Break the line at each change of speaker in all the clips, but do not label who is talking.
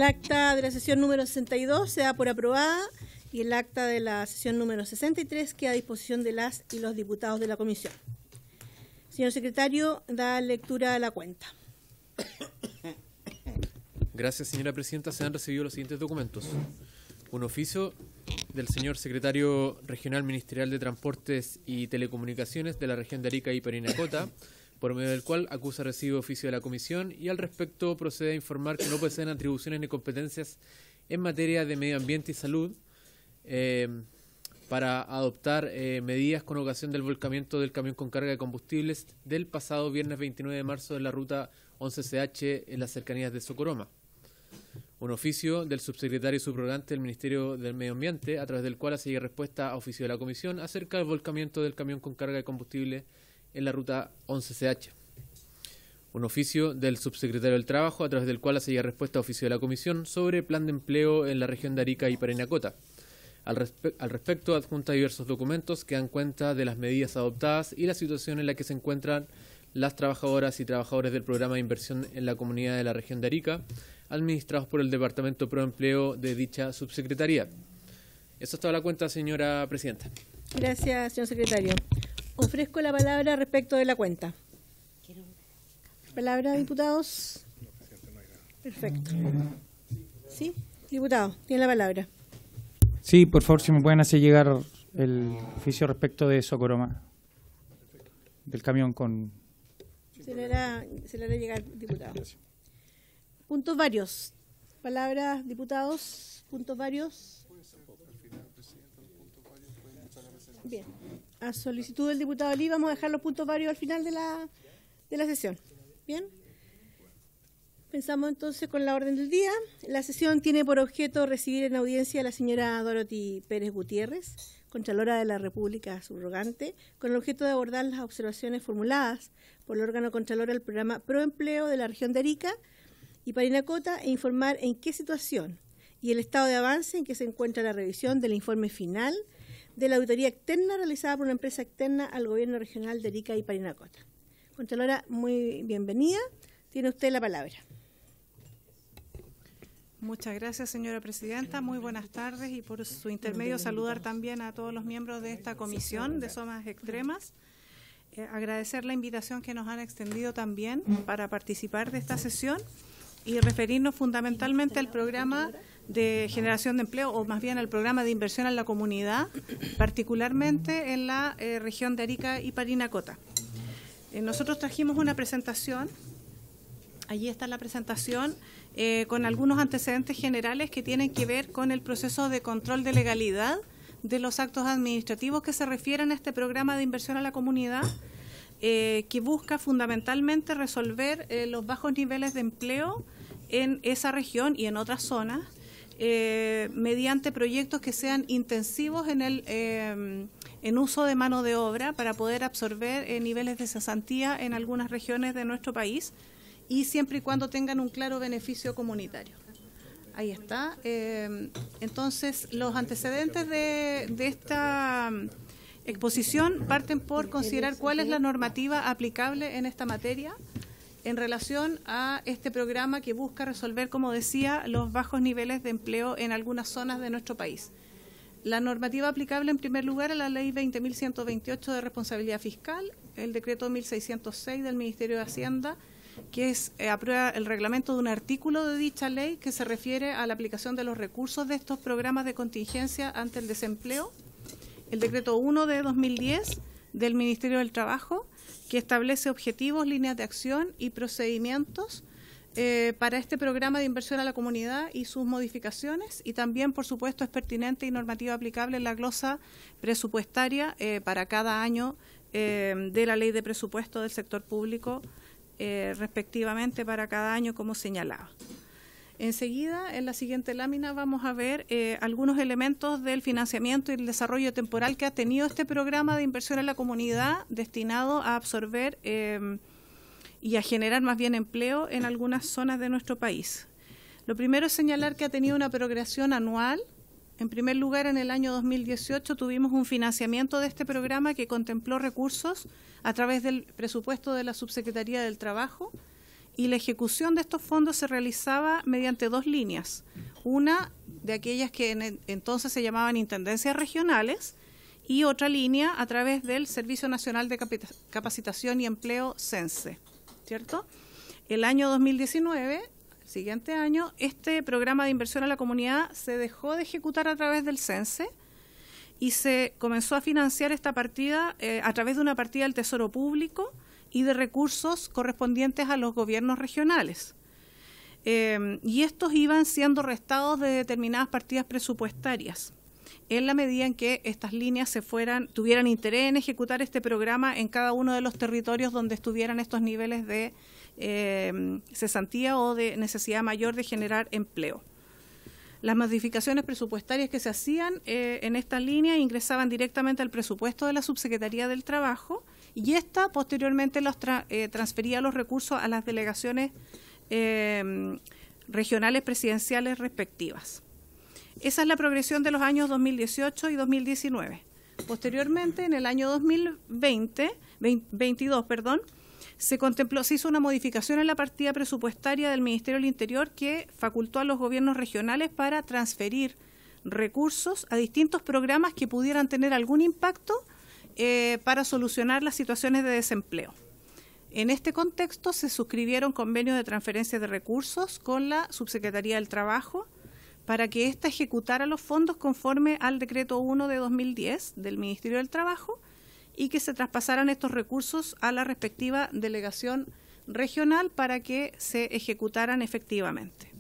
El acta de la sesión número 62 se da por aprobada y el acta de la sesión número 63 queda a disposición de las y los diputados de la comisión. Señor secretario, da lectura a la cuenta.
Gracias, señora presidenta. Se han recibido los siguientes documentos. Un oficio del señor secretario regional ministerial de Transportes y Telecomunicaciones de la región de Arica y Parinacota, por medio del cual acusa recibo oficio de la comisión y al respecto procede a informar que no poseen atribuciones ni competencias en materia de medio ambiente y salud para adoptar medidas con ocasión del volcamiento del camión con carga de combustibles del pasado viernes 29 de marzo en la ruta 11CH en las cercanías de Socoroma. Un oficio del subsecretario subrogante del Ministerio del Medio Ambiente, a través del cual se llega respuesta a oficio de la Comisión acerca del volcamiento del camión con carga de combustible en la ruta 11CH. Un oficio del subsecretario del Trabajo, a través del cual se llega respuesta a oficio de la Comisión sobre plan de empleo en la región de Arica y Parinacota. Al respecto, adjunta diversos documentos que dan cuenta de las medidas adoptadas y la situación en la que se encuentran las trabajadoras y trabajadores del programa de inversión en la comunidad de la región de Arica, administrados por el Departamento Proempleo de dicha subsecretaría. Eso es toda la cuenta, señora presidenta.
Gracias, señor secretario. Ofrezco la palabra respecto de la cuenta. ¿Palabra, diputados? Perfecto. ¿Sí? Diputado, tiene la palabra.
Sí, por favor, si me pueden hacer llegar el oficio respecto de Socoroma, del camión con...
Se le hará llegar, diputado. Puntos varios. Palabras, diputados. Puntos varios. Bien. A solicitud del diputado Lee vamos a dejar los puntos varios al final de la sesión. Bien. Pensamos entonces con la orden del día. La sesión tiene por objeto recibir en audiencia a la señora Dorothy Pérez Gutiérrez, Contralora de la República subrogante, con el objeto de abordar las observaciones formuladas por el órgano Contralor del programa Proempleo de la región de Arica y Parinacota e informar en qué situación y el estado de avance en que se encuentra la revisión del informe final de la auditoría externa realizada por una empresa externa al gobierno regional de Arica y Parinacota. Contralora, muy bienvenida. Tiene usted la palabra.
Muchas gracias, señora presidenta. Muy buenas tardes y por su intermedio saludar también a todos los miembros de esta comisión de zonas extremas. Agradecer la invitación que nos han extendido también para participar de esta sesión y referirnos fundamentalmente al programa de generación de empleo, o más bien al programa de inversión en la comunidad, particularmente en la región de Arica y Parinacota. Nosotros trajimos una presentación, allí está la presentación, con algunos antecedentes generales que tienen que ver con el proceso de control de legalidad de los actos administrativos que se refieren a este programa de inversión a la comunidad, que busca fundamentalmente resolver los bajos niveles de empleo en esa región y en otras zonas, mediante proyectos que sean intensivos en uso de mano de obra para poder absorber niveles de cesantía en algunas regiones de nuestro país, y siempre y cuando tengan un claro beneficio comunitario. Ahí está. Entonces, los antecedentes de esta exposición parten por considerar cuál es la normativa aplicable en esta materia en relación a este programa que busca resolver, como decía, los bajos niveles de empleo en algunas zonas de nuestro país. La normativa aplicable, en primer lugar, es la Ley 20.128 de responsabilidad fiscal, el decreto 1.606 del Ministerio de Hacienda, que aprueba el reglamento de un artículo de dicha ley que se refiere a la aplicación de los recursos de estos programas de contingencia ante el desempleo, el decreto 1 de 2010 del Ministerio del Trabajo, que establece objetivos, líneas de acción y procedimientos para este programa de inversión a la comunidad y sus modificaciones, y también, por supuesto, es pertinente y normativa aplicable en la glosa presupuestaria para cada año de la ley de presupuesto del sector público, respectivamente para cada año, como señalaba. Enseguida, en la siguiente lámina, vamos a ver algunos elementos del financiamiento y el desarrollo temporal que ha tenido este programa de inversión en la comunidad, destinado a absorber y a generar más bien empleo en algunas zonas de nuestro país. Lo primero es señalar que ha tenido una progresión anual. En primer lugar, en el año 2018 tuvimos un financiamiento de este programa que contempló recursos a través del presupuesto de la Subsecretaría del Trabajo y la ejecución de estos fondos se realizaba mediante dos líneas. Una de aquellas que entonces se llamaban intendencias regionales y otra línea a través del Servicio Nacional de Capacitación y Empleo, SENSE, ¿cierto? El año 2019, el siguiente año, este programa de inversión a la comunidad se dejó de ejecutar a través del SENSE y se comenzó a financiar esta partida a través de una partida del Tesoro Público y de recursos correspondientes a los gobiernos regionales. Y estos iban siendo restados de determinadas partidas presupuestarias, en la medida en que estas líneas tuvieran interés en ejecutar este programa en cada uno de los territorios donde estuvieran estos niveles de cesantía o de necesidad mayor de generar empleo. Las modificaciones presupuestarias que se hacían en esta línea ingresaban directamente al presupuesto de la Subsecretaría del Trabajo y esta posteriormente transfería los recursos a las delegaciones regionales presidenciales respectivas. Esa es la progresión de los años 2018 y 2019. Posteriormente, en el año 2022, se hizo una modificación en la partida presupuestaria del Ministerio del Interior que facultó a los gobiernos regionales para transferir recursos a distintos programas que pudieran tener algún impacto para solucionar las situaciones de desempleo. En este contexto se suscribieron convenios de transferencia de recursos con la Subsecretaría del Trabajo para que ésta ejecutara los fondos conforme al Decreto 1 de 2010 del Ministerio del Trabajo y que se traspasaran estos recursos a la respectiva delegación regional para que se ejecutaran efectivamente.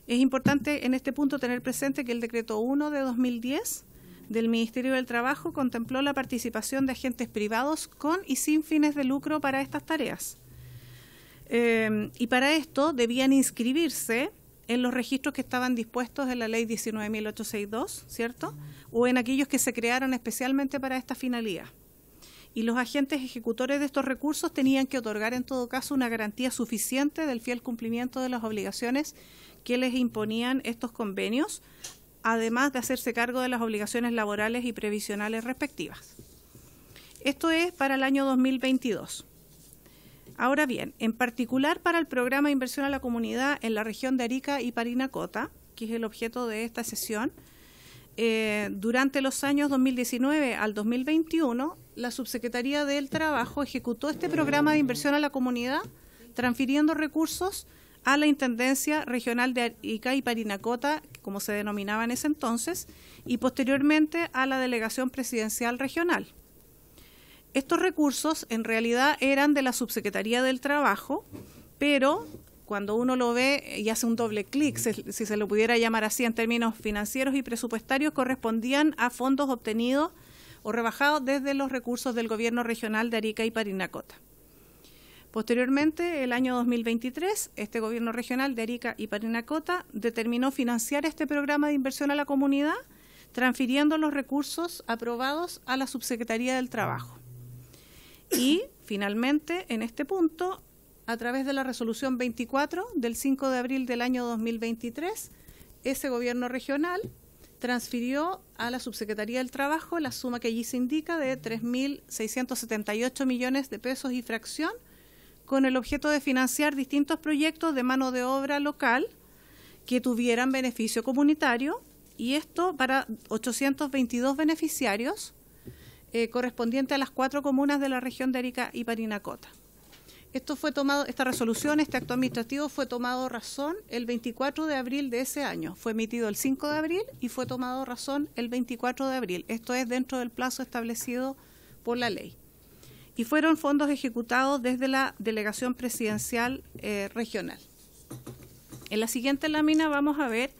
Es importante en este punto tener presente que el Decreto 1 de 2010 del Ministerio del Trabajo contempló la participación de agentes privados con y sin fines de lucro para estas tareas. Y para esto debían inscribirse en los registros que estaban dispuestos en la Ley 19.862, ¿cierto? O en aquellos que se crearon especialmente para esta finalidad. Y los agentes ejecutores de estos recursos tenían que otorgar en todo caso una garantía suficiente del fiel cumplimiento de las obligaciones que les imponían estos convenios, además de hacerse cargo de las obligaciones laborales y previsionales respectivas. Esto es para el año 2022. Ahora bien, en particular para el programa de inversión a la comunidad en la región de Arica y Parinacota, que es el objeto de esta sesión, durante los años 2019 al 2021, la Subsecretaría del Trabajo ejecutó este programa de inversión a la comunidad, transfiriendo recursos a la Intendencia Regional de Arica y Parinacota, como se denominaba en ese entonces, y posteriormente a la Delegación Presidencial Regional. Estos recursos en realidad eran de la Subsecretaría del Trabajo, pero cuando uno lo ve y hace un doble clic, si se lo pudiera llamar así en términos financieros y presupuestarios, correspondían a fondos obtenidos o rebajados desde los recursos del Gobierno Regional de Arica y Parinacota. Posteriormente, el año 2023, este Gobierno Regional de Arica y Parinacota determinó financiar este programa de inversión a la comunidad, transfiriendo los recursos aprobados a la Subsecretaría del Trabajo. Y, finalmente, en este punto, a través de la resolución 24 del 5 de abril del año 2023, ese gobierno regional transfirió a la Subsecretaría del Trabajo la suma que allí se indica de 3.678 millones de pesos y fracción, con el objeto de financiar distintos proyectos de mano de obra local que tuvieran beneficio comunitario, y esto para 822 beneficiarios, correspondiente a las 4 comunas de la región de Arica y Parinacota. Esta resolución, este acto administrativo fue tomado razón el 24 de abril de ese año. Fue emitido el 5 de abril y fue tomado razón el 24 de abril. Esto es dentro del plazo establecido por la ley. Y fueron fondos ejecutados desde la Delegación Presidencial Regional. En la siguiente lámina vamos a ver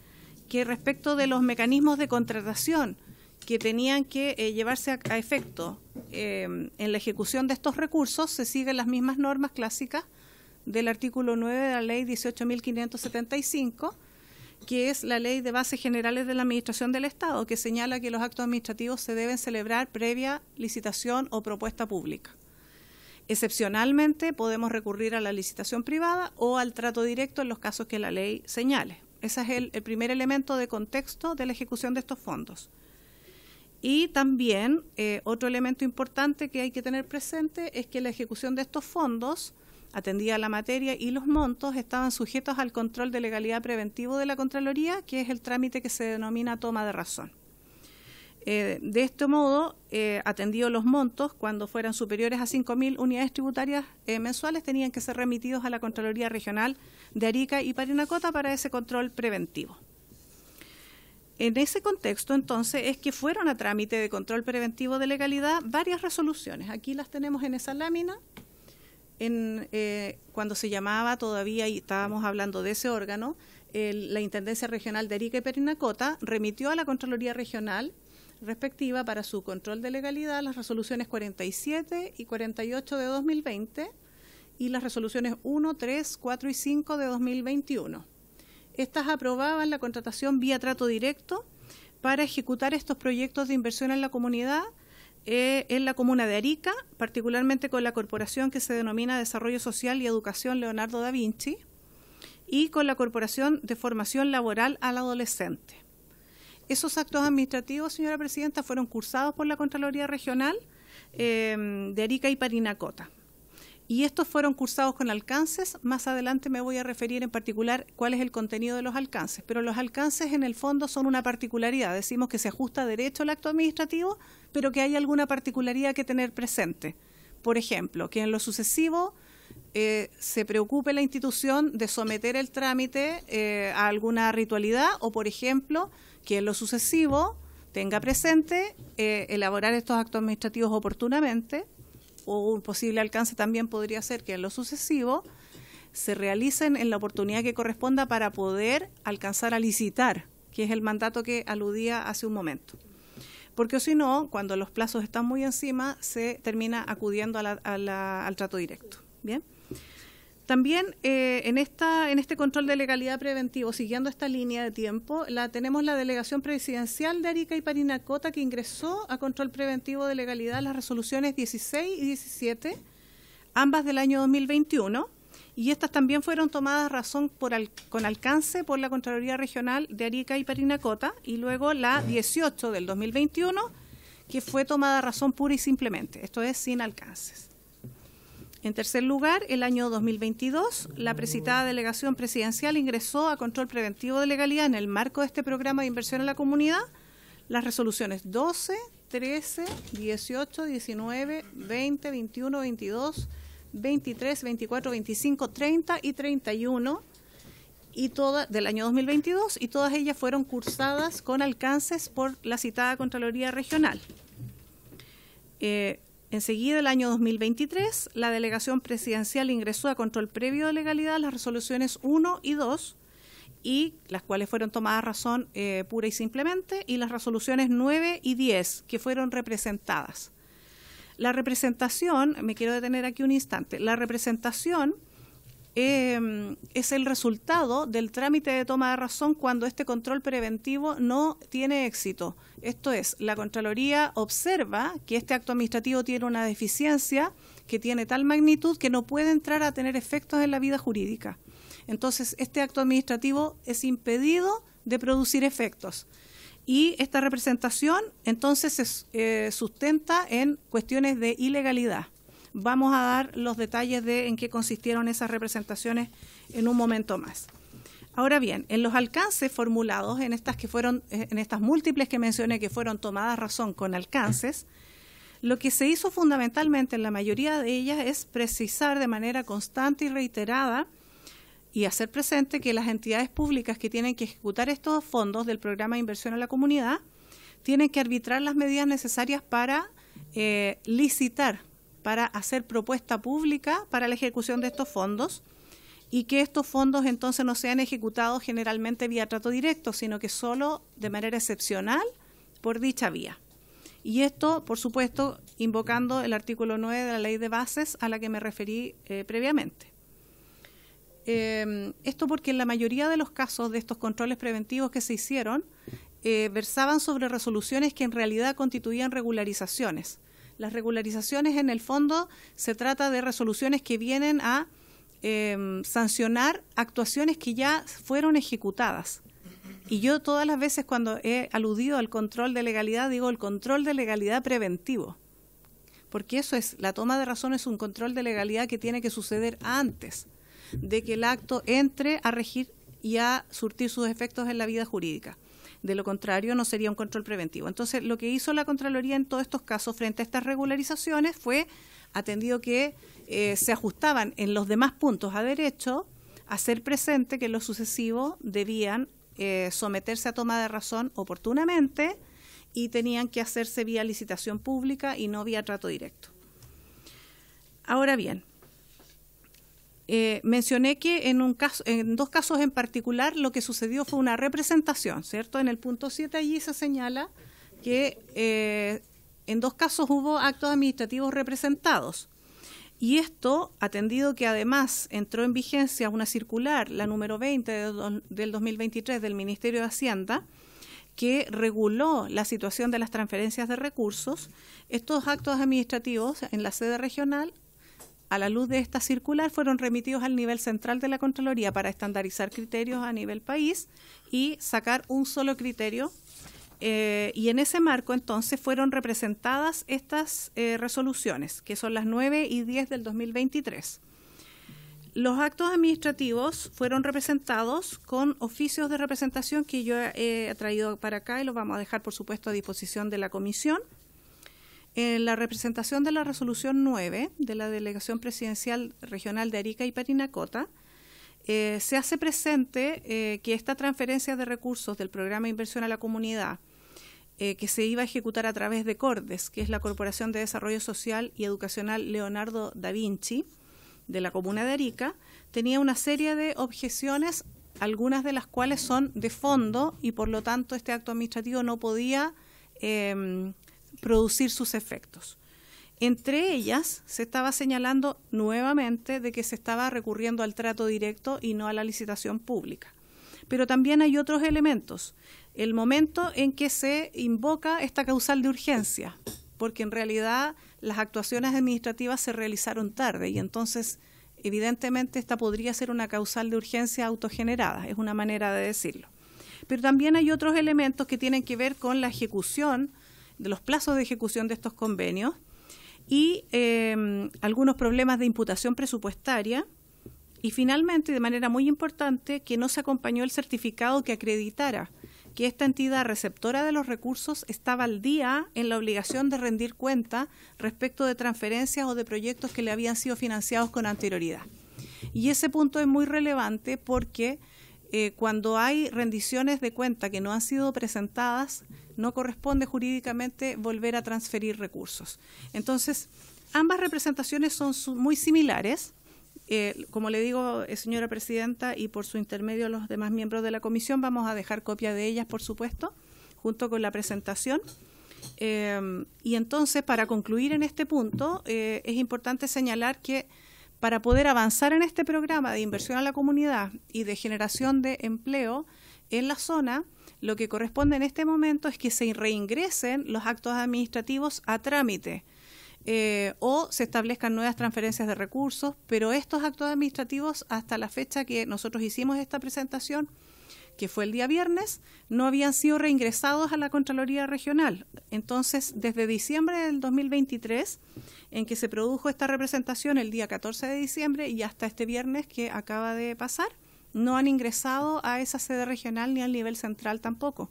que respecto de los mecanismos de contratación que tenían que llevarse a efecto en la ejecución de estos recursos, se siguen las mismas normas clásicas del artículo 9 de la Ley 18.575, que es la Ley de Bases Generales de la Administración del Estado, que señala que los actos administrativos se deben celebrar previa licitación o propuesta pública. Excepcionalmente, podemos recurrir a la licitación privada o al trato directo en los casos que la ley señale. Ese es el primer elemento de contexto de la ejecución de estos fondos. Y también otro elemento importante que hay que tener presente es que la ejecución de estos fondos, atendía la materia y los montos estaban sujetos al control de legalidad preventivo de la Contraloría, que es el trámite que se denomina toma de razón. De este modo, atendidos los montos, cuando fueran superiores a 5.000 unidades tributarias mensuales, tenían que ser remitidos a la Contraloría Regional de Arica y Parinacota para ese control preventivo. En ese contexto, entonces, es que fueron a trámite de control preventivo de legalidad varias resoluciones. Aquí las tenemos en esa lámina. Cuando se llamaba todavía, y estábamos hablando de ese órgano, la Intendencia Regional de Arica y Parinacota remitió a la Contraloría Regional respectiva para su control de legalidad las resoluciones 47 y 48 de 2020 y las resoluciones 1, 3, 4 y 5 de 2021. Estas aprobaban la contratación vía trato directo para ejecutar estos proyectos de inversión en la comunidad, en la comuna de Arica, particularmente con la corporación que se denomina Desarrollo Social y Educación Leonardo da Vinci y con la Corporación de Formación Laboral al Adolescente. Esos actos administrativos, señora presidenta, fueron cursados por la Contraloría Regional de Arica y Parinacota. Y estos fueron cursados con alcances. Más adelante me voy a referir en particular cuál es el contenido de los alcances. Pero los alcances en el fondo son una particularidad. Decimos que se ajusta a derecho al acto administrativo, pero que hay alguna particularidad que tener presente. Por ejemplo, que en lo sucesivo se preocupe la institución de someter el trámite a alguna ritualidad o, por ejemplo, que en lo sucesivo tenga presente elaborar estos actos administrativos oportunamente, o un posible alcance también podría ser que en lo sucesivo se realicen en la oportunidad que corresponda para poder alcanzar a licitar, que es el mandato que aludía hace un momento. Porque si no, cuando los plazos están muy encima, se termina acudiendo al trato directo. Bien. También en este control de legalidad preventivo, siguiendo esta línea de tiempo, tenemos la Delegación Presidencial de Arica y Parinacota que ingresó a control preventivo de legalidad las resoluciones 16 y 17, ambas del año 2021, y estas también fueron tomadas razón con alcance por la Contraloría Regional de Arica y Parinacota, y luego la 18 del 2021, que fue tomada razón pura y simplemente, esto es sin alcances. En tercer lugar, el año 2022, la precitada Delegación Presidencial ingresó a control preventivo de legalidad en el marco de este programa de inversión en la comunidad las resoluciones 12, 13, 18, 19, 20, 21, 22, 23, 24, 25, 30 y 31 del año 2022, y todas ellas fueron cursadas con alcances por la citada Contraloría Regional. Enseguida, el año 2023, la Delegación Presidencial ingresó a control previo de legalidad las resoluciones 1 y 2, y las cuales fueron tomadas razón pura y simplemente, y las resoluciones 9 y 10, que fueron representadas. La representación, me quiero detener aquí un instante, la representación es el resultado del trámite de toma de razón cuando este control preventivo no tiene éxito. Esto es, la Contraloría observa que este acto administrativo tiene una deficiencia que tiene tal magnitud que no puede entrar a tener efectos en la vida jurídica. Entonces, este acto administrativo es impedido de producir efectos. Y esta representación, entonces, se sustenta en cuestiones de ilegalidad. Vamos a dar los detalles de en qué consistieron esas representaciones en un momento más. Ahora bien, en los alcances formulados, en estas múltiples que mencioné que fueron tomadas razón con alcances, lo que se hizo fundamentalmente en la mayoría de ellas es precisar de manera constante y reiterada y hacer presente que las entidades públicas que tienen que ejecutar estos fondos del programa de inversión en la comunidad tienen que arbitrar las medidas necesarias para licitar, para hacer propuesta pública para la ejecución de estos fondos, y que estos fondos entonces no sean ejecutados generalmente vía trato directo, sino que solo de manera excepcional por dicha vía. Y esto, por supuesto, invocando el artículo 9 de la Ley de Bases a la que me referí previamente. Esto porque en la mayoría de los casos de estos controles preventivos que se hicieron, versaban sobre resoluciones que en realidad constituían regularizaciones. Las regularizaciones, en el fondo, se trata de resoluciones que vienen a sancionar actuaciones que ya fueron ejecutadas. Y yo todas las veces cuando he aludido al control de legalidad, digo el control de legalidad preventivo, porque eso es, la toma de razón es un control de legalidad que tiene que suceder antes de que el acto entre a regir y a surtir sus efectos en la vida jurídica. De lo contrario, no sería un control preventivo. Entonces, lo que hizo la Contraloría en todos estos casos frente a estas regularizaciones fue, atendido que se ajustaban en los demás puntos a derecho, hacer presente que en lo sucesivo debían someterse a toma de razón oportunamente y tenían que hacerse vía licitación pública y no vía trato directo. Ahora bien, mencioné que en dos casos en particular lo que sucedió fue una representación, ¿cierto? En el punto 7 allí se señala que en dos casos hubo actos administrativos representados. Y esto, atendido que además entró en vigencia una circular, la número 20 del 2023 del Ministerio de Hacienda, que reguló la situación de las transferencias de recursos, estos actos administrativos en la sede regional, a la luz de esta circular, fueron remitidos al nivel central de la Contraloría para estandarizar criterios a nivel país y sacar un solo criterio. Y en ese marco, entonces, fueron representadas estas resoluciones, que son las 9 y 10 del 2023. Los actos administrativos fueron representados con oficios de representación que yo he traído para acá y los vamos a dejar, por supuesto, a disposición de la comisión. En la representación de la resolución 9 de la Delegación Presidencial Regional de Arica y Parinacota, se hace presente que esta transferencia de recursos del Programa de Inversión a la Comunidad, que se iba a ejecutar a través de CORDES, que es la Corporación de Desarrollo Social y Educacional Leonardo da Vinci, de la Comuna de Arica, tenía una serie de objeciones, algunas de las cuales son de fondo y por lo tanto este acto administrativo no podía producir sus efectos. Entre ellas se estaba señalando nuevamente de que se estaba recurriendo al trato directo y no a la licitación pública. Pero también hay otros elementos. El momento en que se invoca esta causal de urgencia, porque en realidad las actuaciones administrativas se realizaron tarde y entonces evidentemente esta podría ser una causal de urgencia autogenerada, es una manera de decirlo. Pero también hay otros elementos que tienen que ver con la ejecución, de los plazos de ejecución de estos convenios y algunos problemas de imputación presupuestaria y finalmente, de manera muy importante, que no se acompañó el certificado que acreditara que esta entidad receptora de los recursos estaba al día en la obligación de rendir cuenta respecto de transferencias o de proyectos que le habían sido financiados con anterioridad. Y ese punto es muy relevante porque cuando hay rendiciones de cuenta que no han sido presentadas, no corresponde jurídicamente volver a transferir recursos. Entonces, ambas representaciones son muy similares. Como le digo, señora presidenta, y por su intermedio los demás miembros de la comisión, vamos a dejar copia de ellas, por supuesto, junto con la presentación. Y entonces, para concluir en este punto, es importante señalar que para poder avanzar en este programa de inversión a la comunidad y de generación de empleo en la zona, lo que corresponde en este momento es que se reingresen los actos administrativos a trámite o se establezcan nuevas transferencias de recursos, pero estos actos administrativos hasta la fecha que nosotros hicimos esta presentación, que fue el día viernes, no habían sido reingresados a la Contraloría Regional. Entonces, desde diciembre del 2023, en que se produjo esta representación el día 14 de diciembre y hasta este viernes que acaba de pasar, no han ingresado a esa sede regional ni al nivel central tampoco.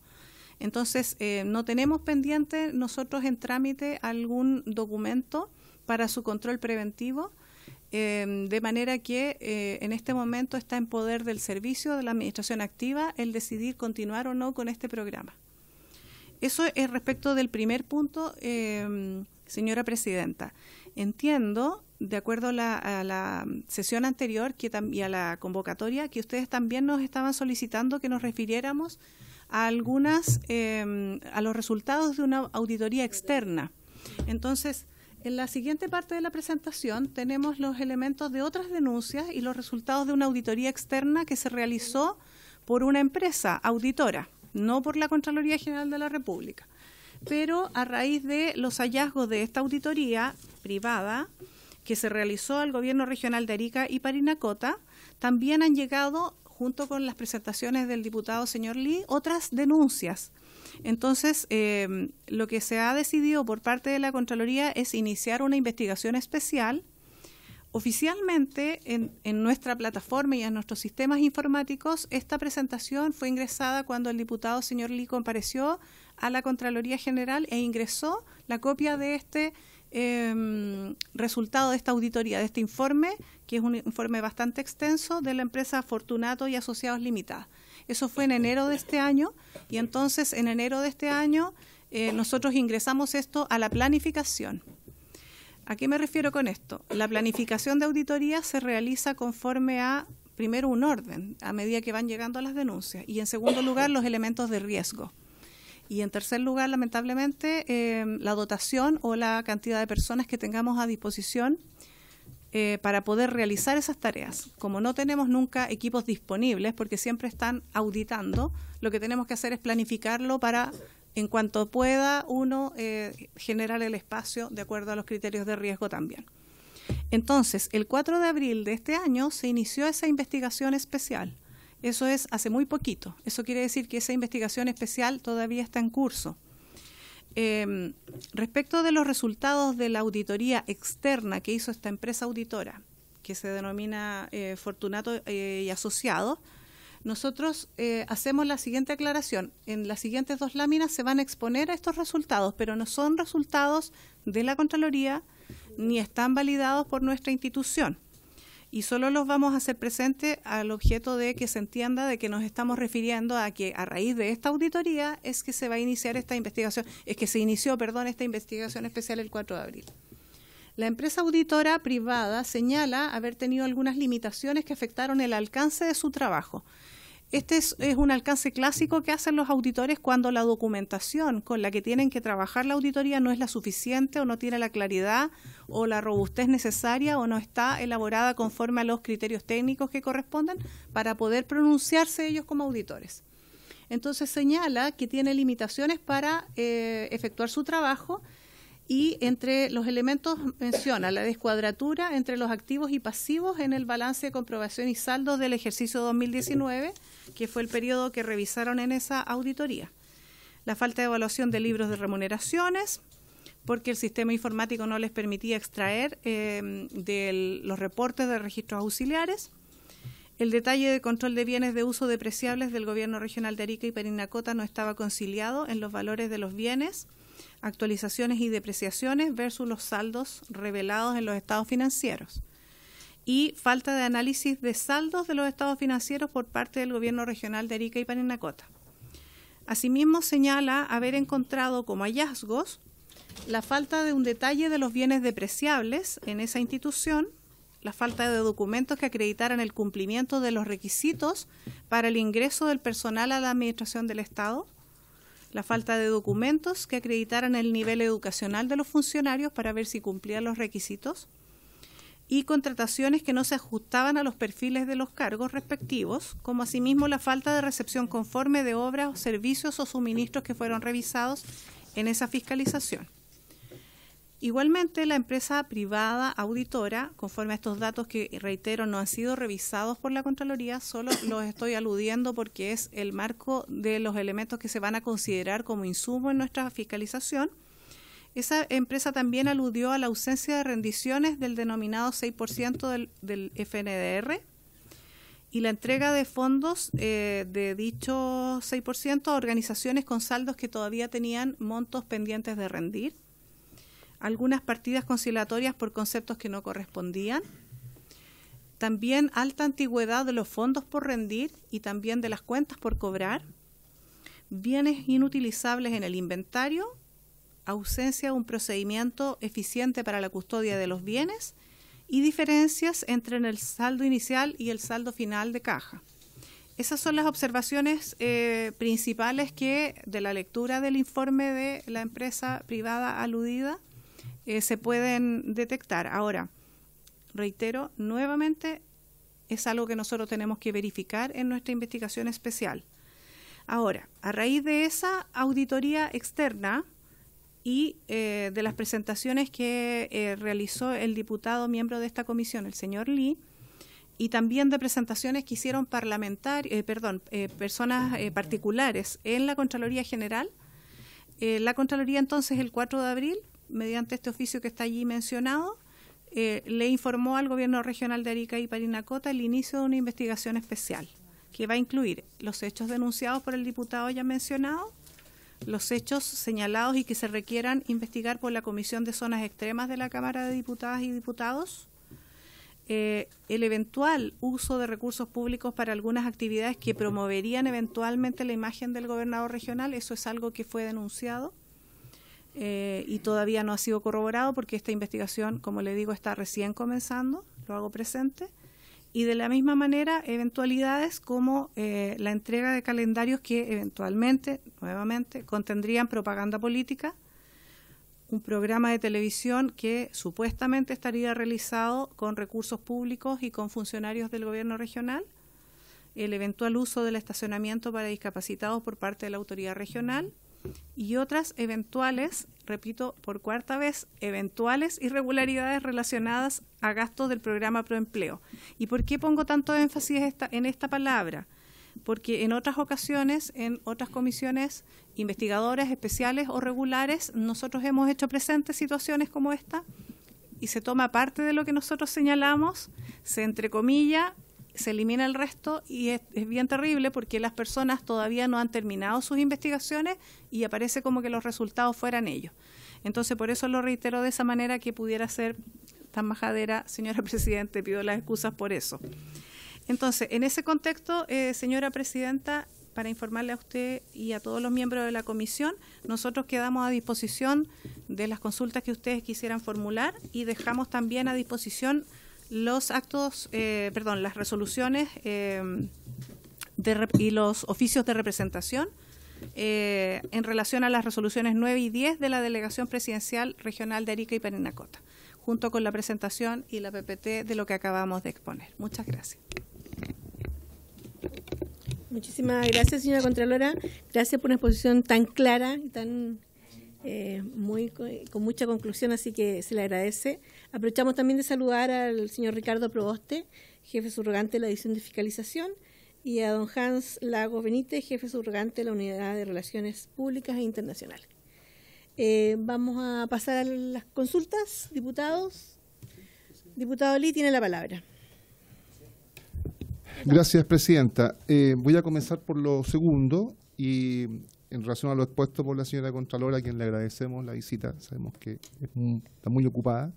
Entonces, no tenemos pendiente nosotros en trámite algún documento para su control preventivo, de manera que en este momento está en poder del servicio de la administración activa el decidir continuar o no con este programa. Eso es respecto del primer punto, señora presidenta. Entiendo, de acuerdo a la sesión anterior y a la convocatoria, que ustedes también nos estaban solicitando que nos refiriéramos a a los resultados de una auditoría externa. Entonces, en la siguiente parte de la presentación tenemos los elementos de otras denuncias y los resultados de una auditoría externa que se realizó por una empresa auditora, no por la Contraloría General de la República. Pero a raíz de los hallazgos de esta auditoría privada que se realizó al Gobierno Regional de Arica y Parinacota, también han llegado, junto con las presentaciones del diputado señor Lee, otras denuncias Entonces, lo que se ha decidido por parte de la Contraloría es iniciar una investigación especial. Oficialmente, en nuestra plataforma y en nuestros sistemas informáticos, esta presentación fue ingresada cuando el diputado señor Lee compareció a la Contraloría General e ingresó la copia de este resultado de esta auditoría, de este informe, que es un informe bastante extenso de la empresa Fortunato y Asociados Limitada. Eso fue en enero de este año, y entonces en enero de este año nosotros ingresamos esto a la planificación. ¿A qué me refiero con esto? La planificación de auditoría se realiza conforme a, primero, un orden, a medida que van llegando las denuncias, y en segundo lugar, los elementos de riesgo. Y en tercer lugar, lamentablemente, la dotación o la cantidad de personas que tengamos a disposición para poder realizar esas tareas. Como no tenemos nunca equipos disponibles, porque siempre están auditando, lo que tenemos que hacer es planificarlo para, en cuanto pueda, uno generar el espacio de acuerdo a los criterios de riesgo también. Entonces, el 4 de abril de este año se inició esa investigación especial. Eso es hace muy poquito. Eso quiere decir que esa investigación especial todavía está en curso. Respecto de los resultados de la auditoría externa que hizo esta empresa auditora, que se denomina Fortunato y Asociados, nosotros hacemos la siguiente aclaración. En las siguientes 2 láminas se van a exponer a estos resultados, pero no son resultados de la Contraloría ni están validados por nuestra institución. Y solo los vamos a hacer presentes al objeto de que se entienda de que nos estamos refiriendo a que a raíz de esta auditoría es que se va a iniciar esta investigación, esta investigación especial el 4 de abril. La empresa auditora privada señala haber tenido algunas limitaciones que afectaron el alcance de su trabajo. Este es un alcance clásico que hacen los auditores cuando la documentación con la que tienen que trabajar la auditoría no es la suficiente o no tiene la claridad o la robustez necesaria o no está elaborada conforme a los criterios técnicos que correspondan para poder pronunciarse ellos como auditores. Entonces señala que tiene limitaciones para efectuar su trabajo, y entre los elementos menciona la descuadratura entre los activos y pasivos en el balance de comprobación y saldos del ejercicio 2019, que fue el periodo que revisaron en esa auditoría. La falta de evaluación de libros de remuneraciones, porque el sistema informático no les permitía extraer de los reportes de registros auxiliares. El detalle de control de bienes de uso depreciables del Gobierno Regional de Arica y Parinacota no estaba conciliado en los valores de los bienes, actualizaciones y depreciaciones versus los saldos revelados en los estados financieros. Y falta de análisis de saldos de los estados financieros por parte del Gobierno Regional de Arica y Parinacota. Asimismo, señala haber encontrado como hallazgos la falta de un detalle de los bienes depreciables en esa institución, la falta de documentos que acreditaran el cumplimiento de los requisitos para el ingreso del personal a la Administración del Estado, la falta de documentos que acreditaran el nivel educacional de los funcionarios para ver si cumplían los requisitos, y contrataciones que no se ajustaban a los perfiles de los cargos respectivos, como asimismo la falta de recepción conforme de obras o servicios o suministros que fueron revisados en esa fiscalización. Igualmente, la empresa privada auditora, conforme a estos datos que, reitero, no han sido revisados por la Contraloría, solo los estoy aludiendo porque es el marco de los elementos que se van a considerar como insumo en nuestra fiscalización. Esa empresa también aludió a la ausencia de rendiciones del denominado 6% del FNDR y la entrega de fondos de dicho 6% a organizaciones con saldos que todavía tenían montos pendientes de rendir, algunas partidas conciliatorias por conceptos que no correspondían, también alta antigüedad de los fondos por rendir y también de las cuentas por cobrar, bienes inutilizables en el inventario, ausencia de un procedimiento eficiente para la custodia de los bienes y diferencias entre el saldo inicial y el saldo final de caja. Esas son las observaciones principales que de la lectura del informe de la empresa privada aludida se pueden detectar. Ahora, reitero, nuevamente es algo que nosotros tenemos que verificar en nuestra investigación especial. Ahora, a raíz de esa auditoría externa y de las presentaciones que realizó el diputado miembro de esta comisión, el señor Lee, y también de presentaciones que hicieron personas particulares en la Contraloría General, La Contraloría entonces el 4 de abril, mediante este oficio que está allí mencionado, le informó al Gobierno Regional de Arica y Parinacota el inicio de una investigación especial que va a incluir los hechos denunciados por el diputado ya mencionado, los hechos señalados y que se requieran investigar por la Comisión de Zonas Extremas de la Cámara de Diputadas y Diputados, el eventual uso de recursos públicos para algunas actividades que promoverían eventualmente la imagen del gobernador regional. Eso es algo que fue denunciado y todavía no ha sido corroborado porque esta investigación, como le digo, está recién comenzando, lo hago presente. Y de la misma manera, eventualidades como la entrega de calendarios que eventualmente, nuevamente, contendrían propaganda política, un programa de televisión que supuestamente estaría realizado con recursos públicos y con funcionarios del gobierno regional, el eventual uso del estacionamiento para discapacitados por parte de la autoridad regional y otras eventuales, repito por cuarta vez, eventuales irregularidades relacionadas a gastos del programa Proempleo. ¿Y por qué pongo tanto énfasis en esta palabra? Porque en otras ocasiones, en otras comisiones investigadoras especiales o regulares, nosotros hemos hecho presentes situaciones como esta y se toma parte de lo que nosotros señalamos, se entrecomilla, se elimina el resto y es bien terrible porque las personas todavía no han terminado sus investigaciones y aparece como que los resultados fueran ellos. Entonces, por eso lo reitero de esa manera que pudiera ser tan majadera, señora Presidente, pido las excusas por eso. Entonces, en ese contexto, señora Presidenta, para informarle a usted y a todos los miembros de la comisión, nosotros quedamos a disposición de las consultas que ustedes quisieran formular y dejamos también a disposición los actos, las resoluciones y los oficios de representación en relación a las resoluciones 9 y 10 de la Delegación Presidencial Regional de Arica y Parinacota, junto con la presentación y la PPT de lo que acabamos de exponer. Muchas gracias.
Muchísimas gracias, señora Contralora. Gracias por una exposición tan clara y tan con mucha conclusión, así que se le agradece. Aprovechamos también de saludar al señor Ricardo Proboste, jefe subrogante de la División de Fiscalización, y a don Hans Lagos Benítez, jefe subrogante de la Unidad de Relaciones Públicas e Internacionales. Vamos a pasar a las consultas. Diputados. Diputado Lee tiene la palabra.
Gracias, Presidenta. Voy a comenzar por lo segundo y en relación a lo expuesto por la señora Contralora, a quien le agradecemos la visita, sabemos que está muy ocupada.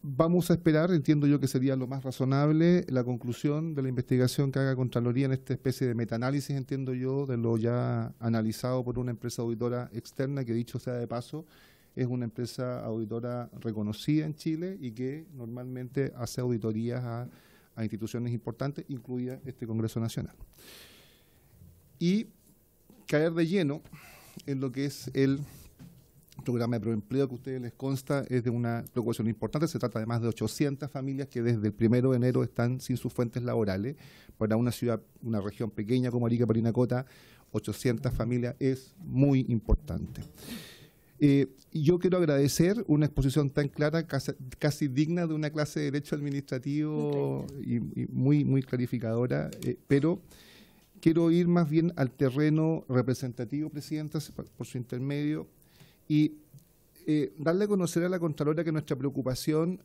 Vamos a esperar, entiendo yo que sería lo más razonable, la conclusión de la investigación que haga Contraloría en esta especie de metaanálisis, entiendo yo, de lo ya analizado por una empresa auditora externa, que dicho sea de paso, es una empresa auditora reconocida en Chile y que normalmente hace auditorías a instituciones importantes, incluida este Congreso Nacional. Y caer de lleno en lo que es el programa de Proempleo, que a ustedes les consta, es de una preocupación importante. Se trata de más de 800 familias que desde el 1 de enero están sin sus fuentes laborales. Para una ciudad, una región pequeña como Arica, Parinacota, 800 familias es muy importante. Yo quiero agradecer una exposición tan clara, casi digna de una clase de Derecho Administrativo y muy clarificadora, pero quiero ir más bien al terreno representativo, Presidenta, por su intermedio, y darle a conocer a la Contralora que nuestra preocupación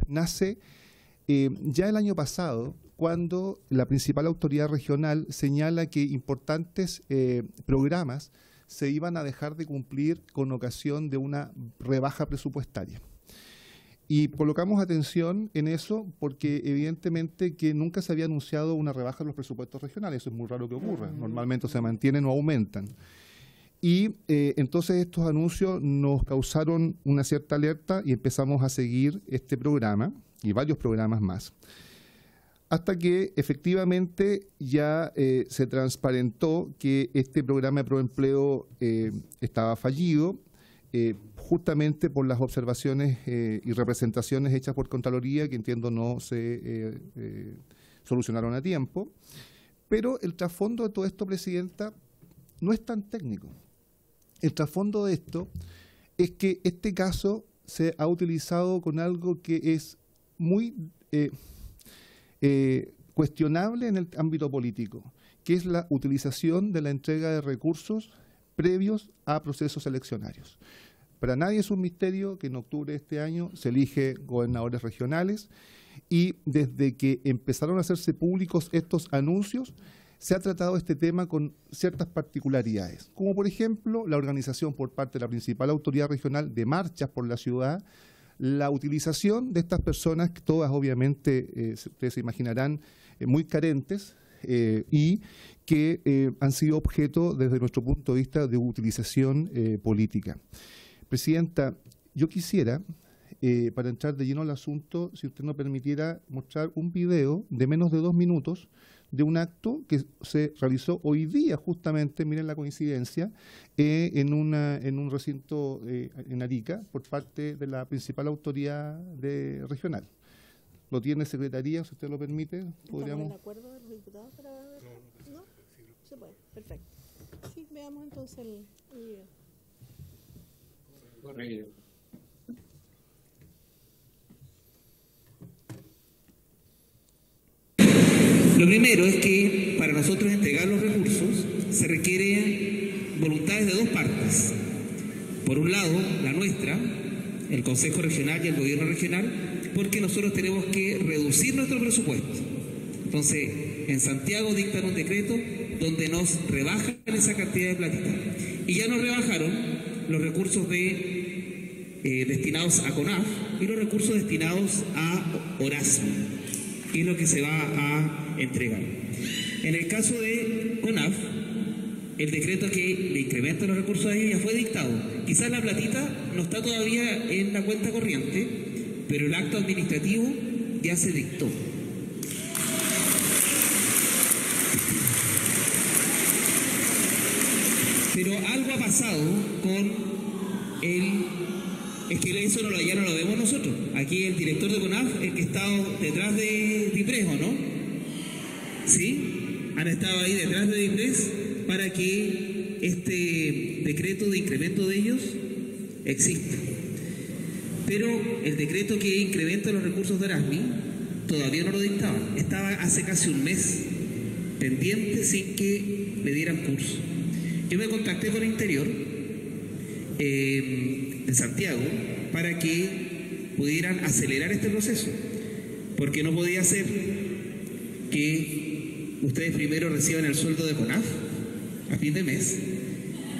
nace ya el año pasado, cuando la principal autoridad regional señala que importantes programas se iban a dejar de cumplir con ocasión de una rebaja presupuestaria. Y colocamos atención en eso porque evidentemente que nunca se había anunciado una rebaja en los presupuestos regionales. Eso es muy raro que ocurra. Normalmente se mantienen o aumentan. Y entonces estos anuncios nos causaron una cierta alerta y empezamos a seguir este programa y varios programas más. Hasta que efectivamente ya se transparentó que este programa de Proempleo estaba fallido, justamente por las observaciones y representaciones hechas por Contraloría, que entiendo no se solucionaron a tiempo. Pero el trasfondo de todo esto, Presidenta, no es tan técnico. El trasfondo de esto es que este caso se ha utilizado con algo que es muy cuestionable en el ámbito político, que es la utilización de la entrega de recursos previos a procesos eleccionarios. Para nadie es un misterio que en octubre de este año se elige gobernadores regionales y desde que empezaron a hacerse públicos estos anuncios se ha tratado este tema con ciertas particularidades, como por ejemplo la organización por parte de la principal autoridad regional de marchas por la ciudad, la utilización de estas personas, que todas obviamente, ustedes se imaginarán, muy carentes, y que han sido objeto desde nuestro punto de vista de utilización política. Presidenta, yo quisiera, para entrar de lleno al asunto, si usted nos permitiera mostrar un video de menos de 2 minutos de un acto que se realizó hoy día justamente, miren la coincidencia, en un recinto en Arica por parte de la principal autoridad regional. ¿Lo tiene Secretaría, si usted lo permite? ¿Podríamos?
¿Estamos de acuerdo de los diputados para ver? ¿No? Se puede, perfecto. Sí, veamos entonces el video.
Lo primero es que para nosotros entregar los recursos se requieren voluntades de dos partes. Por un lado, la nuestra, el Consejo Regional y el Gobierno Regional, porque nosotros tenemos que reducir nuestro presupuesto. Entonces, en Santiago dictan un decreto donde nos rebajan esa cantidad de platita. Y ya nos rebajaron los recursos destinados a CONAF y los recursos destinados a Orasmi, que es lo que se va a entregar. En el caso de CONAF, el decreto que le incrementa los recursos a ellos ya fue dictado. Quizás la platita no está todavía en la cuenta corriente, pero el acto administrativo ya se dictó. Pero algo ha pasado con el... Es que eso ya no lo vemos nosotros. Aquí el director de CONAF, el que está detrás de DIPRES, ¿o no? ¿Sí? Han estado ahí detrás de DIPRES para que este decreto de incremento de ellos exista. Pero el decreto que incrementa los recursos de Orasmi todavía no lo dictaba. Estaba hace casi un mes pendiente sin que le dieran curso. Yo me contacté con Interior de Santiago para que pudieran acelerar este proceso, porque no podía ser que ustedes primero reciban el sueldo de CONAF a fin de mes